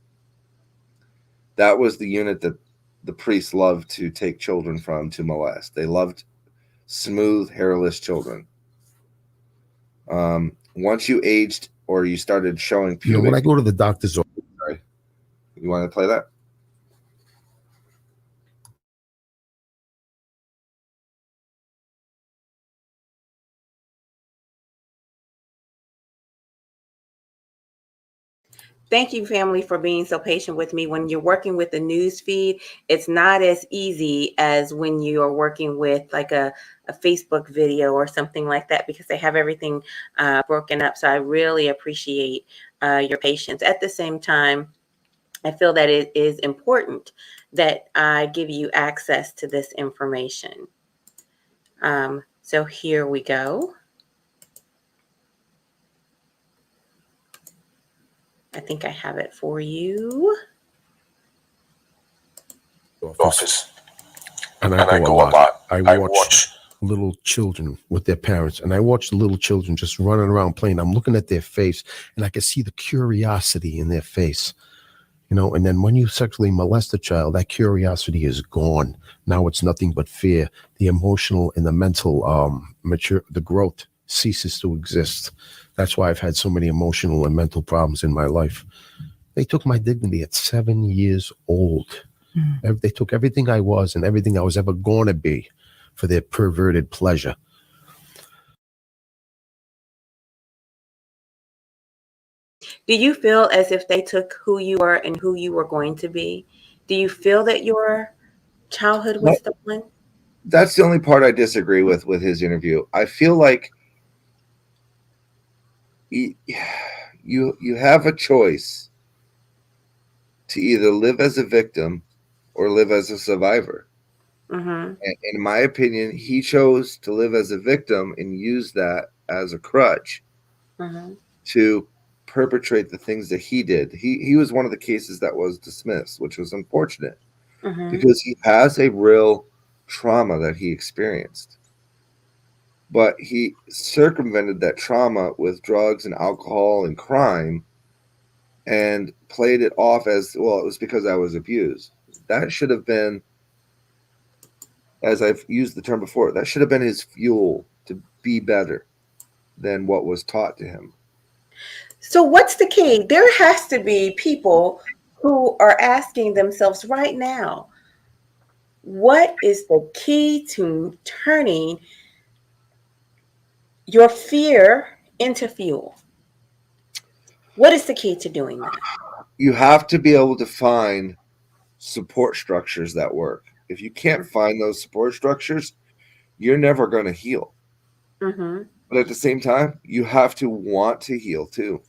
That was the unit that the priests loved to take children from to molest. They loved smooth, hairless children. Once you aged or you started showing puberty, when I go to the doctor's office, sorry, you want to play that? Thank you, family, for being so patient with me. When you're working with the news feed, it's not as easy as when you are working with like a Facebook video or something like that, because they have everything broken up. So I really appreciate your patience. At the same time, I feel that it is important that I give you access to this information. So here we go. I think I have it for you. office. And I go a lot. I watch little children with their parents, and I watch the little children just running around playing. I'm looking at their face, and I can see the curiosity in their face. And then when you sexually molest a child, that curiosity is gone. Now it's nothing but fear. The emotional and the mental the growth ceases to exist. That's why I've had so many emotional and mental problems in my life. They took my dignity at 7 years old. They took everything I was and everything I was ever going to be for their perverted pleasure. Do you feel as if they took who you were and who you were going to be? Do you feel that your childhood was stolen? That's the only part I disagree with his interview. I feel like you have a choice to either live as a victim or live as a survivor. Mm-hmm. And in my opinion, he chose to live as a victim and use that as a crutch to perpetrate the things that he did. He was one of the cases that was dismissed, which was unfortunate because he has a real trauma that he experienced. But he circumvented that trauma with drugs and alcohol and crime and played it off as, well, it was because I was abused. That should have been, as I've used the term before, that should have been his fuel to be better than what was taught to him. So what's the key? There has to be people who are asking themselves right now, what is the key to turning your fear into fuel? What is the key to doing that? You have to be able to find support structures that work. If you can't find those support structures, you're never going to heal. But at the same time, you have to want to heal too.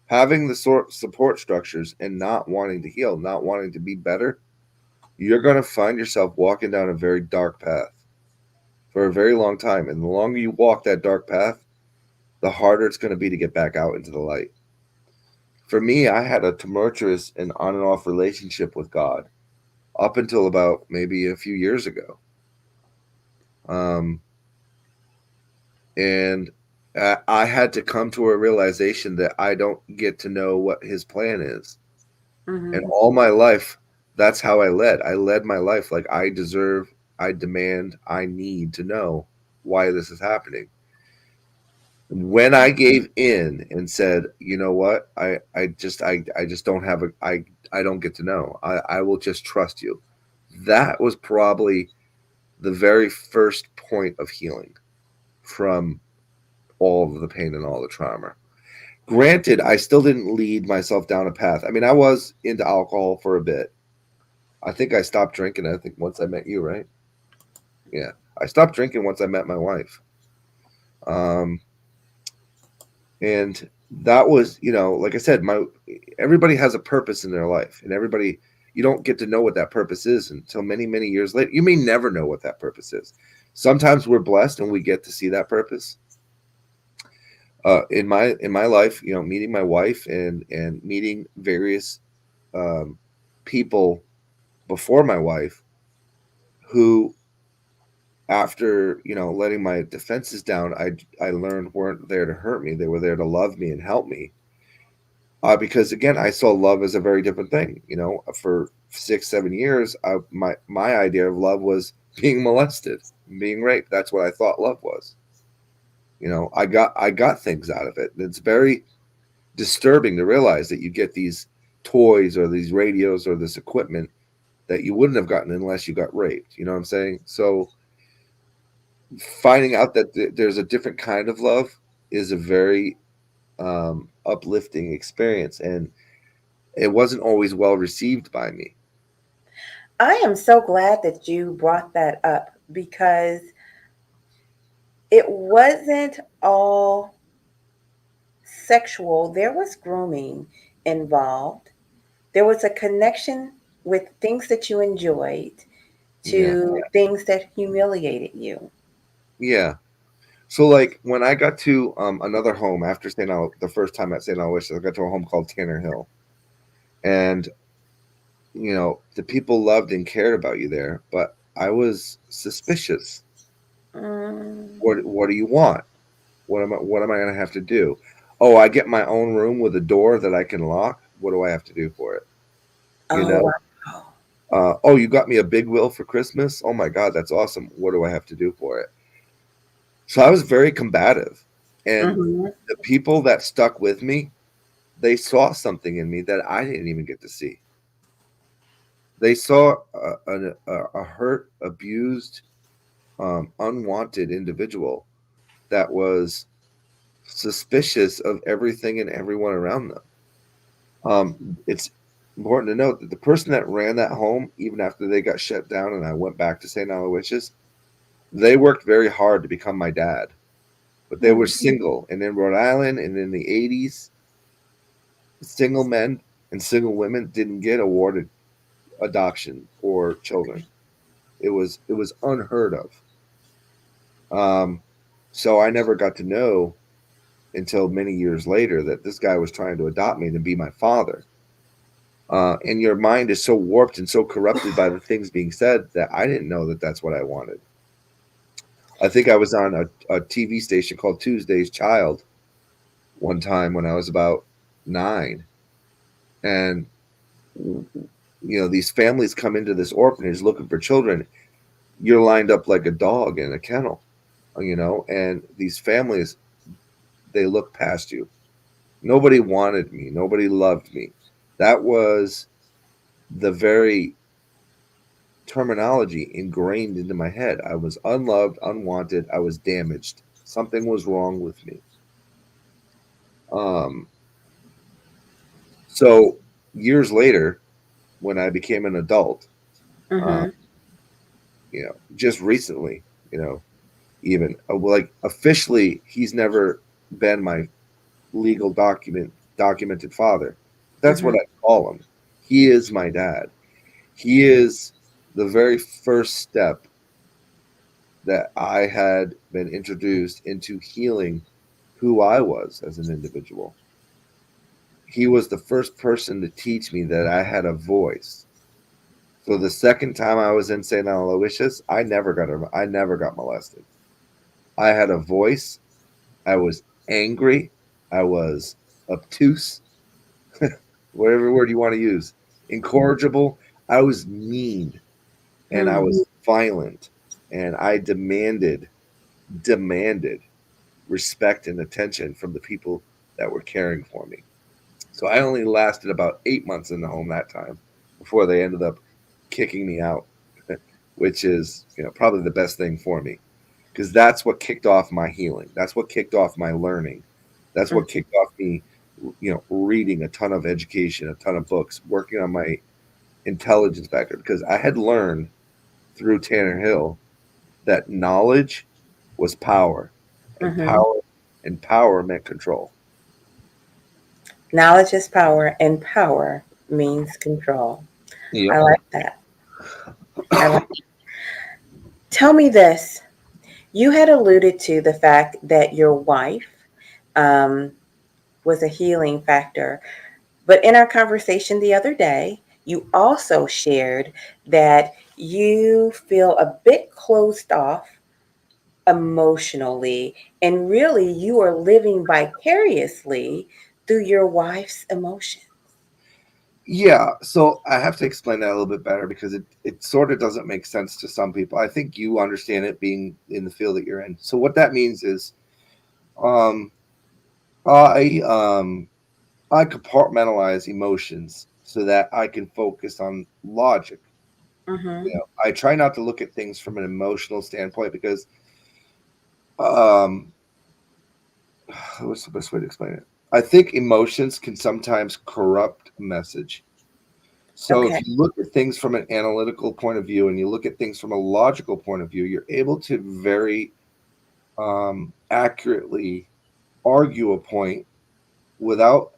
Having the support structures and not wanting to heal, not wanting to be better, you're going to find yourself walking down a very dark path for a very long time. And the longer you walk that dark path, the harder it's going to be to get back out into the light. For me, I had a tumultuous and on and off relationship with God up until about maybe a few years ago. And I had to come to a realization that I don't get to know what his plan is. And all my life, that's how I led. I led my life like I deserve, I demand, I need to know why this is happening. When I gave in and said, you know what, I just don't have I don't get to know. I will just trust you. That was probably the very first point of healing from all of the pain and all the trauma. Granted, I still didn't lead myself down a path. I mean, I was into alcohol for a bit. I think I stopped drinking, I think once I met you, right? Yeah. I stopped drinking once I met my wife. Um, and that was, like I said, everybody has a purpose in their life, and you don't get to know what that purpose is until many, many years later. You may never know what that purpose is. Sometimes we're blessed and we get to see that purpose. In my life, meeting my wife and meeting various um, people before my wife who, after letting my defenses down, I learned weren't there to hurt me. They were there to love me and help me. Because again, I saw love as a very different thing. For 6-7 years, my idea of love was being molested, being raped. That's what I thought love was. I got things out of it. It's very disturbing to realize that you get these toys or these radios or this equipment that you wouldn't have gotten unless you got raped. You know what I'm saying? So finding out that there's a different kind of love is a very uplifting experience, and it wasn't always well received by me. I am so glad that you brought that up, because it wasn't all sexual. There was grooming involved. There was a connection with things that you enjoyed to things that humiliated you. Yeah. So like when I got to another home after the first time at St. Aloysius, I got to a home called Tanner Hill. And the people loved and cared about you there, but I was suspicious. What do you want? What am I going to have to do? Oh, I get my own room with a door that I can lock. What do I have to do for it? Wow. Oh, you got me a big wheel for Christmas? Oh my God, that's awesome. What do I have to do for it? So I was very combative. And the people that stuck with me, they saw something in me that I didn't even get to see. They saw a hurt, abused, unwanted individual that was suspicious of everything and everyone around them. It's important to note that the person that ran that home, even after they got shut down and I went back to St. Aloysius, they worked very hard to become my dad. But they were single. And in Rhode Island and in the 80s, single men and single women didn't get awarded adoption or children. It was unheard of. So I never got to know until many years later that this guy was trying to adopt me to be my father. And your mind is so warped and so corrupted by the things being said that I didn't know that that's what I wanted. I think I was on a TV station called Tuesday's Child one time when I was about 9. And, these families come into this orphanage looking for children. You're lined up like a dog in a kennel, and these families, they look past you. Nobody wanted me. Nobody loved me. That was the very terminology ingrained into my head. I was unloved, unwanted. I was damaged. Something was wrong with me. So years later, when I became an adult, just recently, even like officially, he's never been my legal documented father. That's what I call him. He is my dad. He is the very first step that I had been introduced into healing who I was as an individual. He was the first person to teach me that I had a voice. So the second time I was in St. Aloysius, I never got molested. I had a voice. I was angry. I was obtuse, whatever word you want to use, incorrigible. I was mean, and I was violent, and I demanded respect and attention from the people that were caring for me. So I only lasted about 8 months in the home that time before they ended up kicking me out, which is probably the best thing for me, because that's what kicked off my healing. That's what kicked off my learning. That's what kicked off me, reading a ton of education, a ton of books, working on my intelligence factor, because I had learned through Tanner Hill that knowledge was power, and power meant control. Knowledge is power, and power means control. Yep. I like that. Tell me this. You had alluded to the fact that your wife um, was a healing factor. But in our conversation the other day, you also shared that you feel a bit closed off emotionally, and really you are living vicariously through your wife's emotions. Yeah, so I have to explain that a little bit better because it sort of doesn't make sense to some people. I think you understand it being in the field that you're in. So what that means is um, I I compartmentalize emotions so that I can focus on logic. Mm-hmm. I try not to look at things from an emotional standpoint because um, what's the best way to explain it? I think emotions can sometimes corrupt a message. So Okay. if you look at things from an analytical point of view and you look at things from a logical point of view, you're able to very accurately argue a point without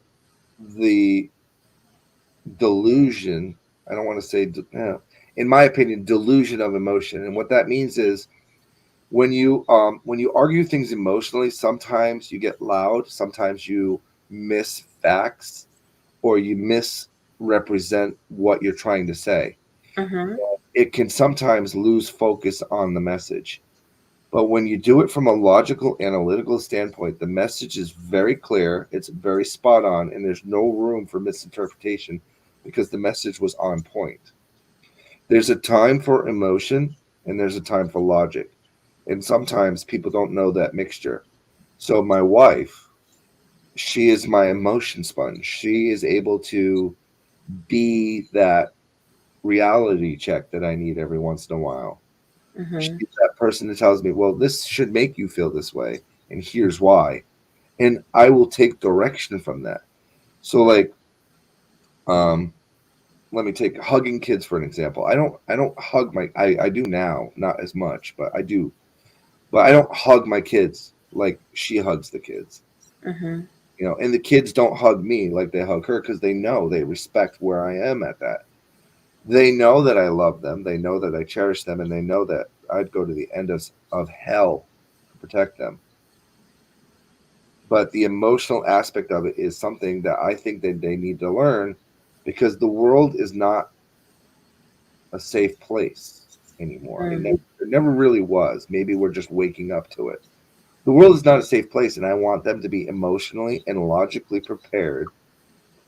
the delusion. I don't want to say, in my opinion, delusion of emotion. And what that means is when you argue things emotionally, sometimes you get loud, sometimes you miss facts, or you misrepresent what you're trying to say. Mm-hmm. It can sometimes lose focus on the message. But when you do it from a logical, analytical standpoint, the message is very clear, it's very spot on, and there's no room for misinterpretation because the message was on point. There's a time for emotion and there's a time for logic. And sometimes people don't know that mixture. So my wife, she is my emotion sponge. She is able to be that reality check that I need every once in a while. She's Mm-hmm. that person that tells me, well, this should make you feel this way, and here's why. And I will take direction from that. So like um let me take hugging kids for an example. I don't hug I do now, not as much, but I do. But I don't hug my kids like she hugs the kids. Mm-hmm. And the kids don't hug me like they hug her because they respect where I am at that. They know that I love them. They know that I cherish them, and they know that I'd go to the end of hell to protect them. But the emotional aspect of it is something that I think that they need to learn because the world is not a safe place anymore. It never really was. Maybe we're just waking up to it. The world is not a safe place, and I want them to be emotionally and logically prepared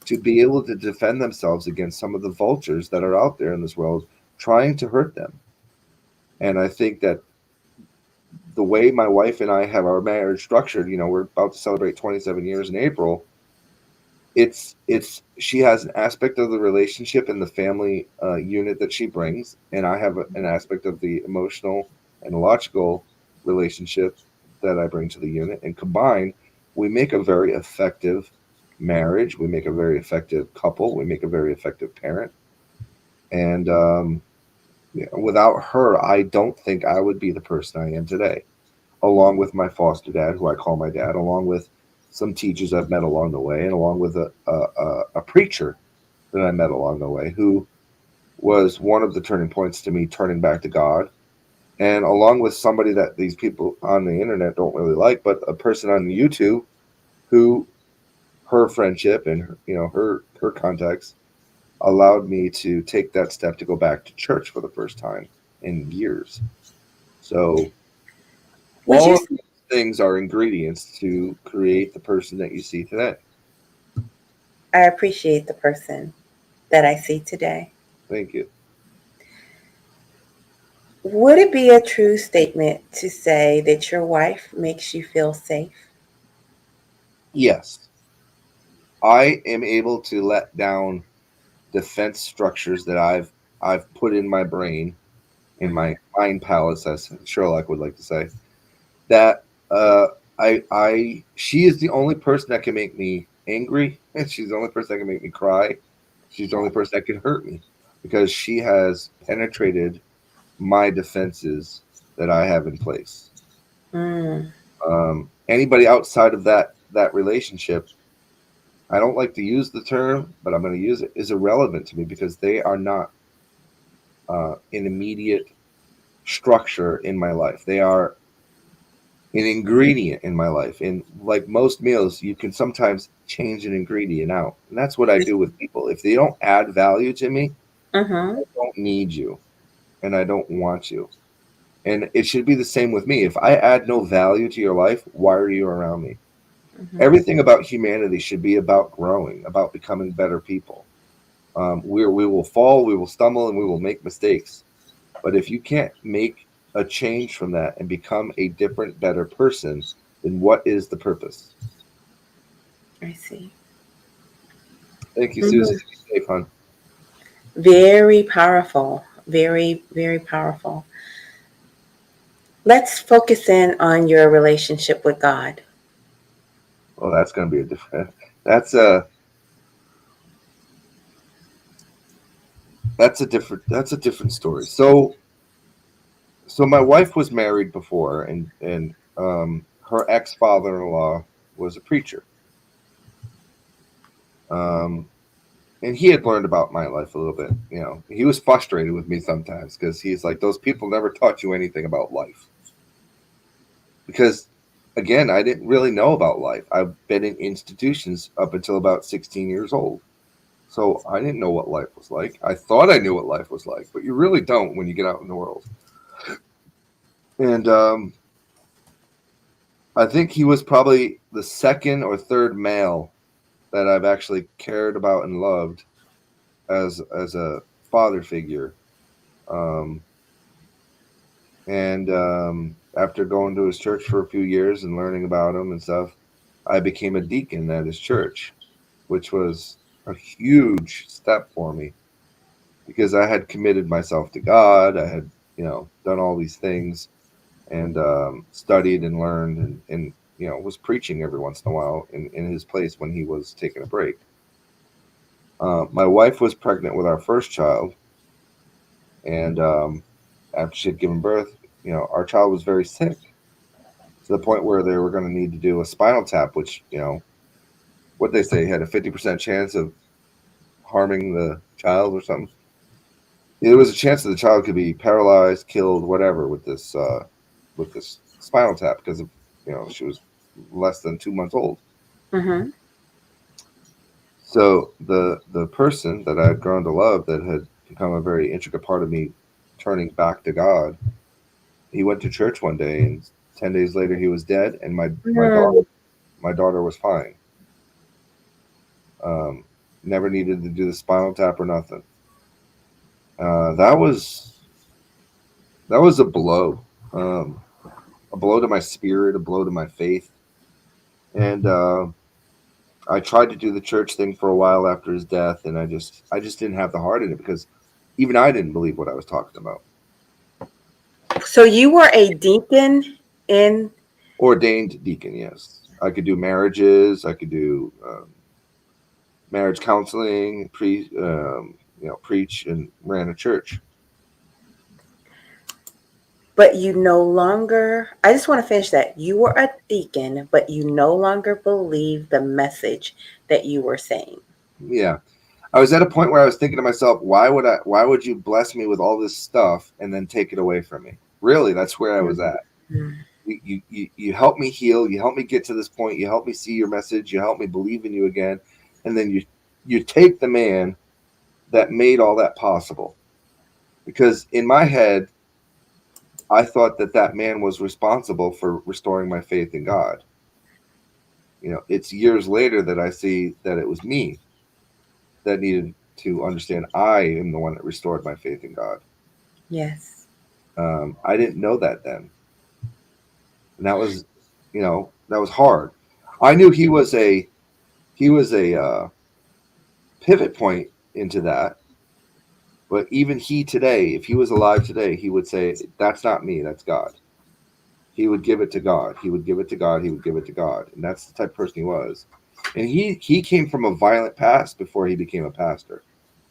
to be able to defend themselves against some of the vultures that are out there in this world trying to hurt them. And I think that the way my wife and I have our marriage structured, we're about to celebrate 27 years in April. It's she has an aspect of the relationship and the family unit that she brings, and I have an aspect of the emotional and logical relationship that I bring to the unit, and combined, we make a very effective marriage. We make a very effective couple. We make a very effective parent, and without her, I don't think I would be the person I am today. Along with my foster dad, who I call my dad, along with some teachers I've met along the way, and along with a preacher that I met along the way, who was one of the turning points to me turning back to God, and along with somebody that these people on the internet don't really like, but a person on YouTube who her friendship and her contacts allowed me to take that step to go back to church for the first time in years. So Would all you? of these things are ingredients to create the person that you see today. I appreciate the person that I see today. Thank you. Would it be a true statement to say that your wife makes you feel safe? Yes, I am able to let down defense structures that I've put in my brain, in my mind palace, as Sherlock would like to say. That I she is the only person that can make me angry, and she's the only person that can make me cry. She's the only person that can hurt me because she has penetrated my defenses that I have in place. Mm. Anybody outside of that relationship, I don't like to use the term, but I'm going to use it, is irrelevant to me because they are not an immediate structure in my life. They are an ingredient in my life. And like most meals, you can sometimes change an ingredient out. And that's what I do with people. If they don't add value to me, Mm-hmm. I don't need you and I don't want you. And it should be the same with me. If I add no value to your life, why are you around me? Mm-hmm. Everything about humanity should be about growing, about becoming better people. We will fall, we will stumble, and we will make mistakes. But if you can't make a change from that and become a different, better person, then what is the purpose? I see. Thank you, Mm-hmm. Susan. Be safe, hon. Very powerful. Very, very powerful. Let's focus in on your relationship with God. Well, that's going to be a different. That's a different story. So my wife was married before, and her ex-father-in-law was a preacher. And he had learned about my life a little bit. You know, he was frustrated with me sometimes because he's like, those people never taught you anything about life. Because, again, I didn't really know about life. I've been in institutions up until about 16 years old. So I didn't know what life was like. I thought I knew what life was like, but you really don't when you get out in the world. And I think he was probably the second or third male that I've actually cared about and loved as a father figure. After going to his church for a few years and learning about him and stuff, I became a deacon at his church, which was a huge step for me because I had committed myself to God. I had, done all these things and studied and learned and was preaching every once in a while in his place when he was taking a break. My wife was pregnant with our first child, and after she had given birth, our child was very sick to the point where they were going to need to do a spinal tap, which, what they say had a 50% chance of harming the child or something. There was a chance that the child could be paralyzed, killed, whatever with this spinal tap because of, she was less than 2 months old. Mm-hmm. So the person that I had grown to love, that had become a very intricate part of me turning back to God, he went to church one day, and 10 days later he was dead, and my daughter was fine. Never needed to do the spinal tap or nothing. That was a blow, a blow to my spirit, a blow to my faith, and I tried to do the church thing for a while after his death, and I just didn't have the heart in it because even I didn't believe what I was talking about. So you were a deacon in... Ordained deacon, yes. I could do marriages. I could do marriage counseling, preach, and ran a church. But you no longer... I just want to finish that. You were a deacon, but you no longer believe the message that you were saying. Yeah. I was at a point where I was thinking to myself, why would you bless me with all this stuff and then take it away from me? Really, that's where I was at. Mm-hmm. You help me heal, you help me get to this point, you help me see your message, you help me believe in you again, and then you take the man that made all that possible. Because in my head, I thought that man was responsible for restoring my faith in God. It's years later that I see that it was me that needed to understand I am the one that restored my faith in God. Yes. I didn't know that then. And that was, that was hard. I knew he was a pivot point into that. But even he today, if he was alive today, he would say, that's not me, that's God. He would give it to God. He would give it to God. He would give it to God. And that's the type of person he was. And he came from a violent past before he became a pastor.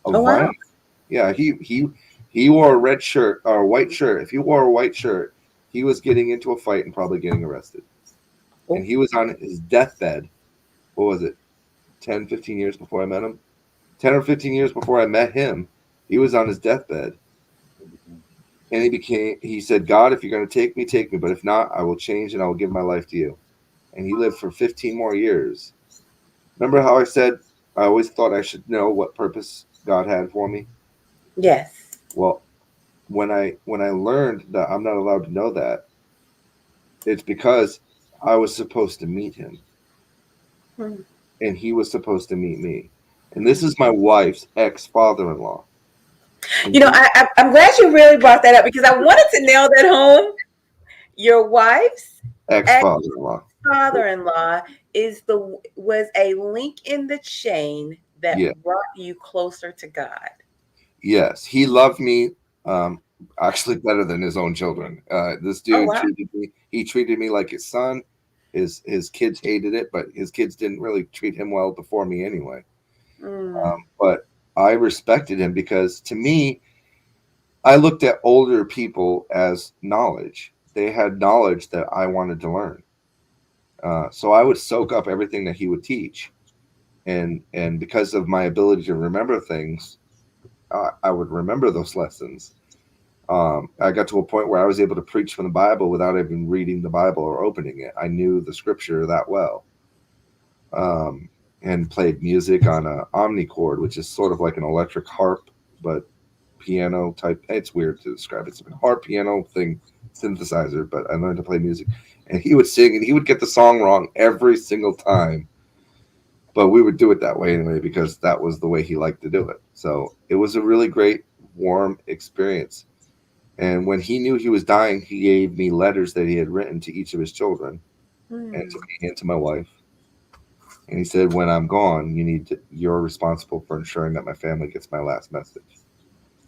Wow. Yeah, he wore a red shirt or a white shirt. If he wore a white shirt, he was getting into a fight and probably getting arrested. And he was on his deathbed. What was it? 10, 15 years before I met him? 10 or 15 years before I met him, he was on his deathbed. And he said, God, if you're going to take me, take me. But if not, I will change and I will give my life to you. And he lived for 15 more years. Remember how I said I always thought I should know what purpose God had for me? Yes. Well, when I learned that I'm not allowed to know that, it's because I was supposed to meet him. And he was supposed to meet me. And this is my wife's ex-father-in-law. You know, I'm glad you really brought that up because I wanted to nail that home. Your wife's ex-father-in-law was a link in the chain that brought you closer to God. Yes, he loved me actually better than his own children. This dude treated me like his son. His kids hated it, but his kids didn't really treat him well before me anyway. But I respected him because to me, I looked at older people as knowledge. They had knowledge that I wanted to learn. So I would soak up everything that he would teach. And because of my ability to remember things, I would remember those lessons. I got to a point where I was able to preach from the Bible without even reading the Bible or opening it. I knew the scripture that well. And played music on an omnichord, which is sort of like an electric harp, but piano type. It's weird to describe. It's a harp piano thing, synthesizer, but I learned to play music. And he would sing, and he would get the song wrong every single time. But we would do it that way anyway, because that was the way he liked to do it. So it was a really great, warm experience. And when he knew he was dying, he gave me letters that he had written to each of his children and to me and to my wife. And he said, when I'm gone, you're responsible for ensuring that my family gets my last message.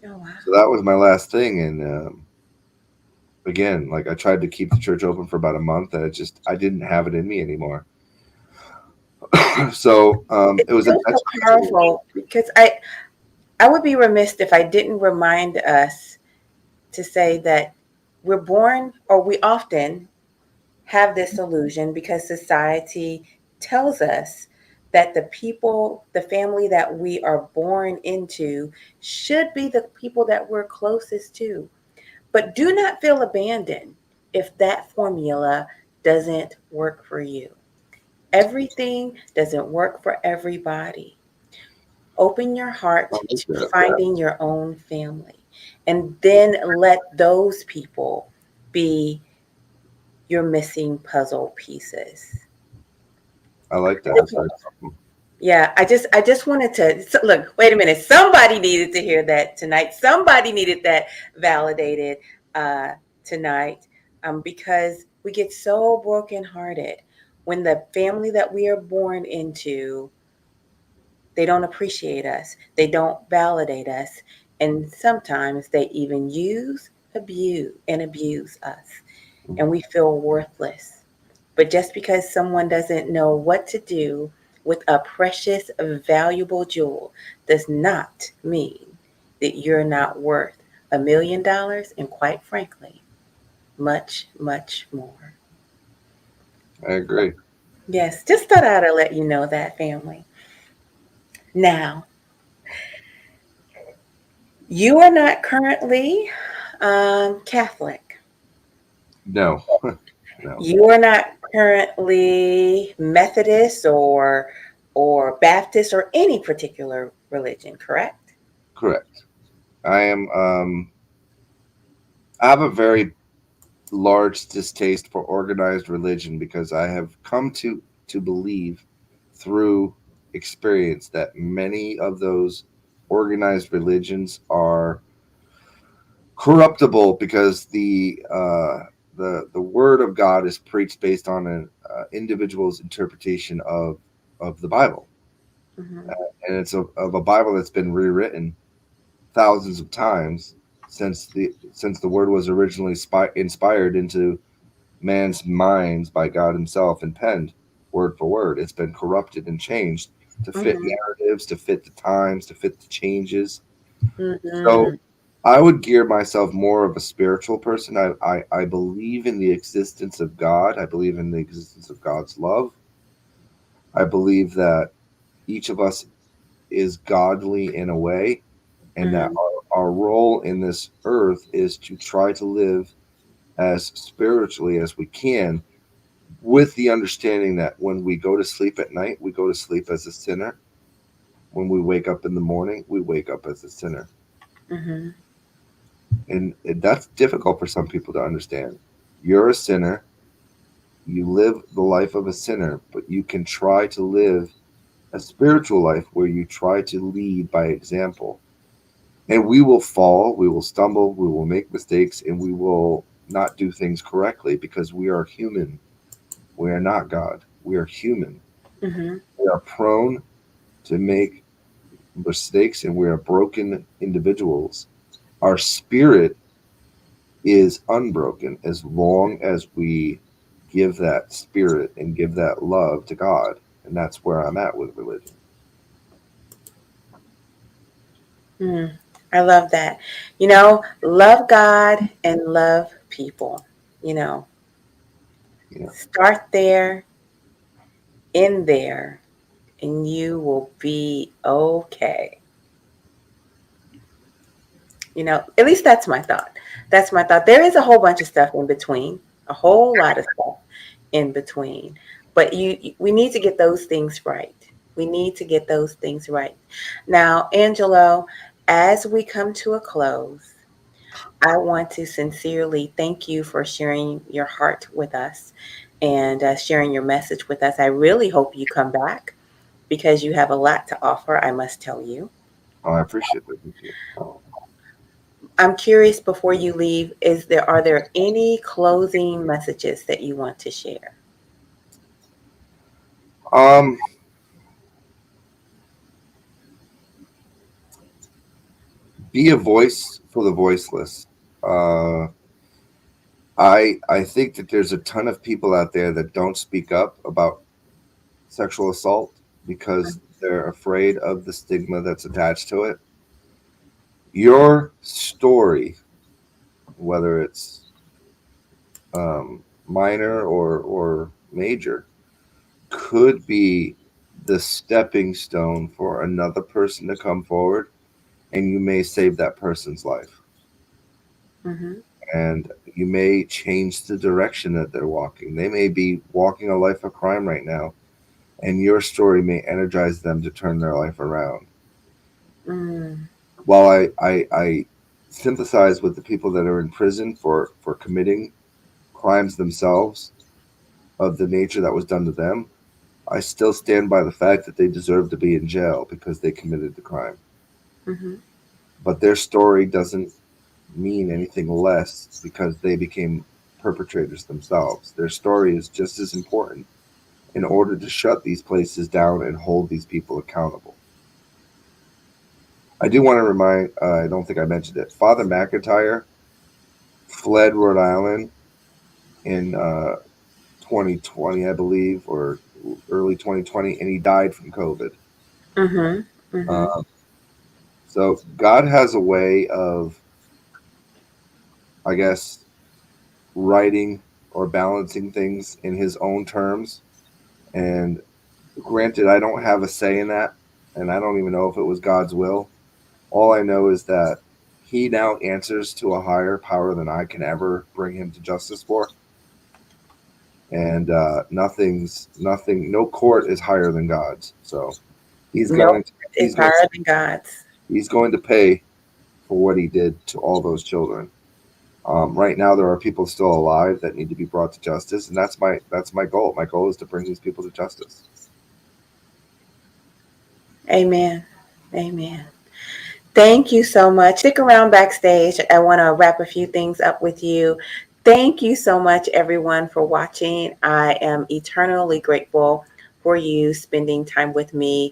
Oh, wow. So that was my last thing. And again, like I tried to keep the church open for about a month, and I didn't have it in me anymore. So it was so powerful because I would be remiss if I didn't remind us to say that we're born, or we often have this illusion because society tells us that the family that we are born into should be the people that we're closest to. But do not feel abandoned if that formula doesn't work for you. Everything doesn't work for everybody. Open your heart to finding your own family, and then let those people be your missing puzzle pieces. I like that. Yeah, I just wanted to look. Wait a minute. Somebody needed to hear that tonight. Somebody needed that validated tonight, because we get so brokenhearted when the family that we are born into, they don't appreciate us. They don't validate us, and sometimes they even abuse us, and we feel worthless. But just because someone doesn't know what to do with a precious, valuable jewel does not mean that you're not worth $1 million, and quite frankly, much, much more. I agree. Yes, just thought I'd let you know that, family. Now, you are not currently Catholic. No. No. You are not currently Methodist or Baptist or any particular religion, correct? Correct. I am. I have a very large distaste for organized religion because I have come to believe through experience that many of those organized religions are corruptible because the word of God is preached based on an individual's interpretation of the Bible, and it's of a Bible that's been rewritten thousands of times since the word was originally inspired into man's minds by God himself and penned word for word. It's been corrupted and changed to fit narratives, to fit the times, to fit the changes. So I would gear myself more of a spiritual person. I believe in the existence of God. I believe in the existence of God's love. I believe that each of us is godly in a way, and that our role in this earth is to try to live as spiritually as we can, with the understanding that when we go to sleep at night, we go to sleep as a sinner. When we wake up in the morning, we wake up as a sinner. Mm-hmm. And that's difficult for some people to understand. You're a sinner. You live the life of a sinner, but you can try to live a spiritual life where you try to lead by example. And we will fall, we will stumble, we will make mistakes, and we will not do things correctly because we are human. We are not God. We are human. Mm-hmm. We are prone to make mistakes, and we are broken individuals. Our spirit is unbroken as long as we give that spirit and give that love to God. And that's where I'm at with religion. I love that. Love God and love people. Yeah. Start there, end there, and you will be okay. At least that's my thought. That's my thought. There is a whole bunch of stuff in between, a whole lot of stuff in between. But we need to get those things right. We need to get those things right. Now, Angelo, as we come to a close, I want to sincerely thank you for sharing your heart with us and sharing your message with us. I really hope you come back because you have a lot to offer, I must tell you. Oh, I appreciate that. Thank you. I'm curious, before you leave, are there any closing messages that you want to share? Be a voice for the voiceless. I think that there's a ton of people out there that don't speak up about sexual assault because they're afraid of the stigma that's attached to it. Your story, whether it's minor or major, could be the stepping stone for another person to come forward, and you may save that person's life. Mm-hmm. And you may change the direction that they're walking. They may be walking a life of crime right now, and your story may energize them to turn their life around. While I sympathize with the people that are in prison for committing crimes themselves of the nature that was done to them, I still stand by the fact that they deserve to be in jail because they committed the crime. Mm-hmm. But their story doesn't mean anything less because they became perpetrators themselves. Their story is just as important in order to shut these places down and hold these people accountable. I do want to remind, I don't think I mentioned it, Father McIntyre fled Rhode Island in 2020, I believe, or early 2020, and he died from COVID. Mm-hmm. Mm-hmm. So God has a way of, I guess, writing or balancing things in his own terms. And granted, I don't have a say in that, and I don't even know if it was God's will. All I know is that he now answers to a higher power than I can ever bring him to justice for. And no court is higher than God's. So he's going to pay for what he did to all those children. Right now, there are people still alive that need to be brought to justice, and that's my goal. My goal is to bring these people to justice. Amen. Amen. Thank you so much. Stick around backstage. I want to wrap a few things up with you. Thank you so much, everyone, for watching. I am eternally grateful for you spending time with me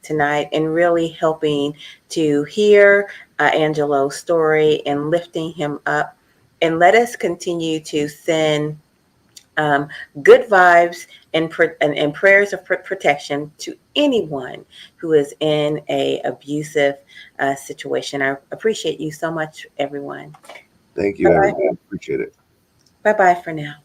tonight and really helping to hear Angelo's story and lifting him up. And let us continue to send Good vibes and prayers of protection to anyone who is in a abusive situation. I appreciate you so much, everyone. Thank you, Bye-bye. everyone. Appreciate it. Bye-bye for now.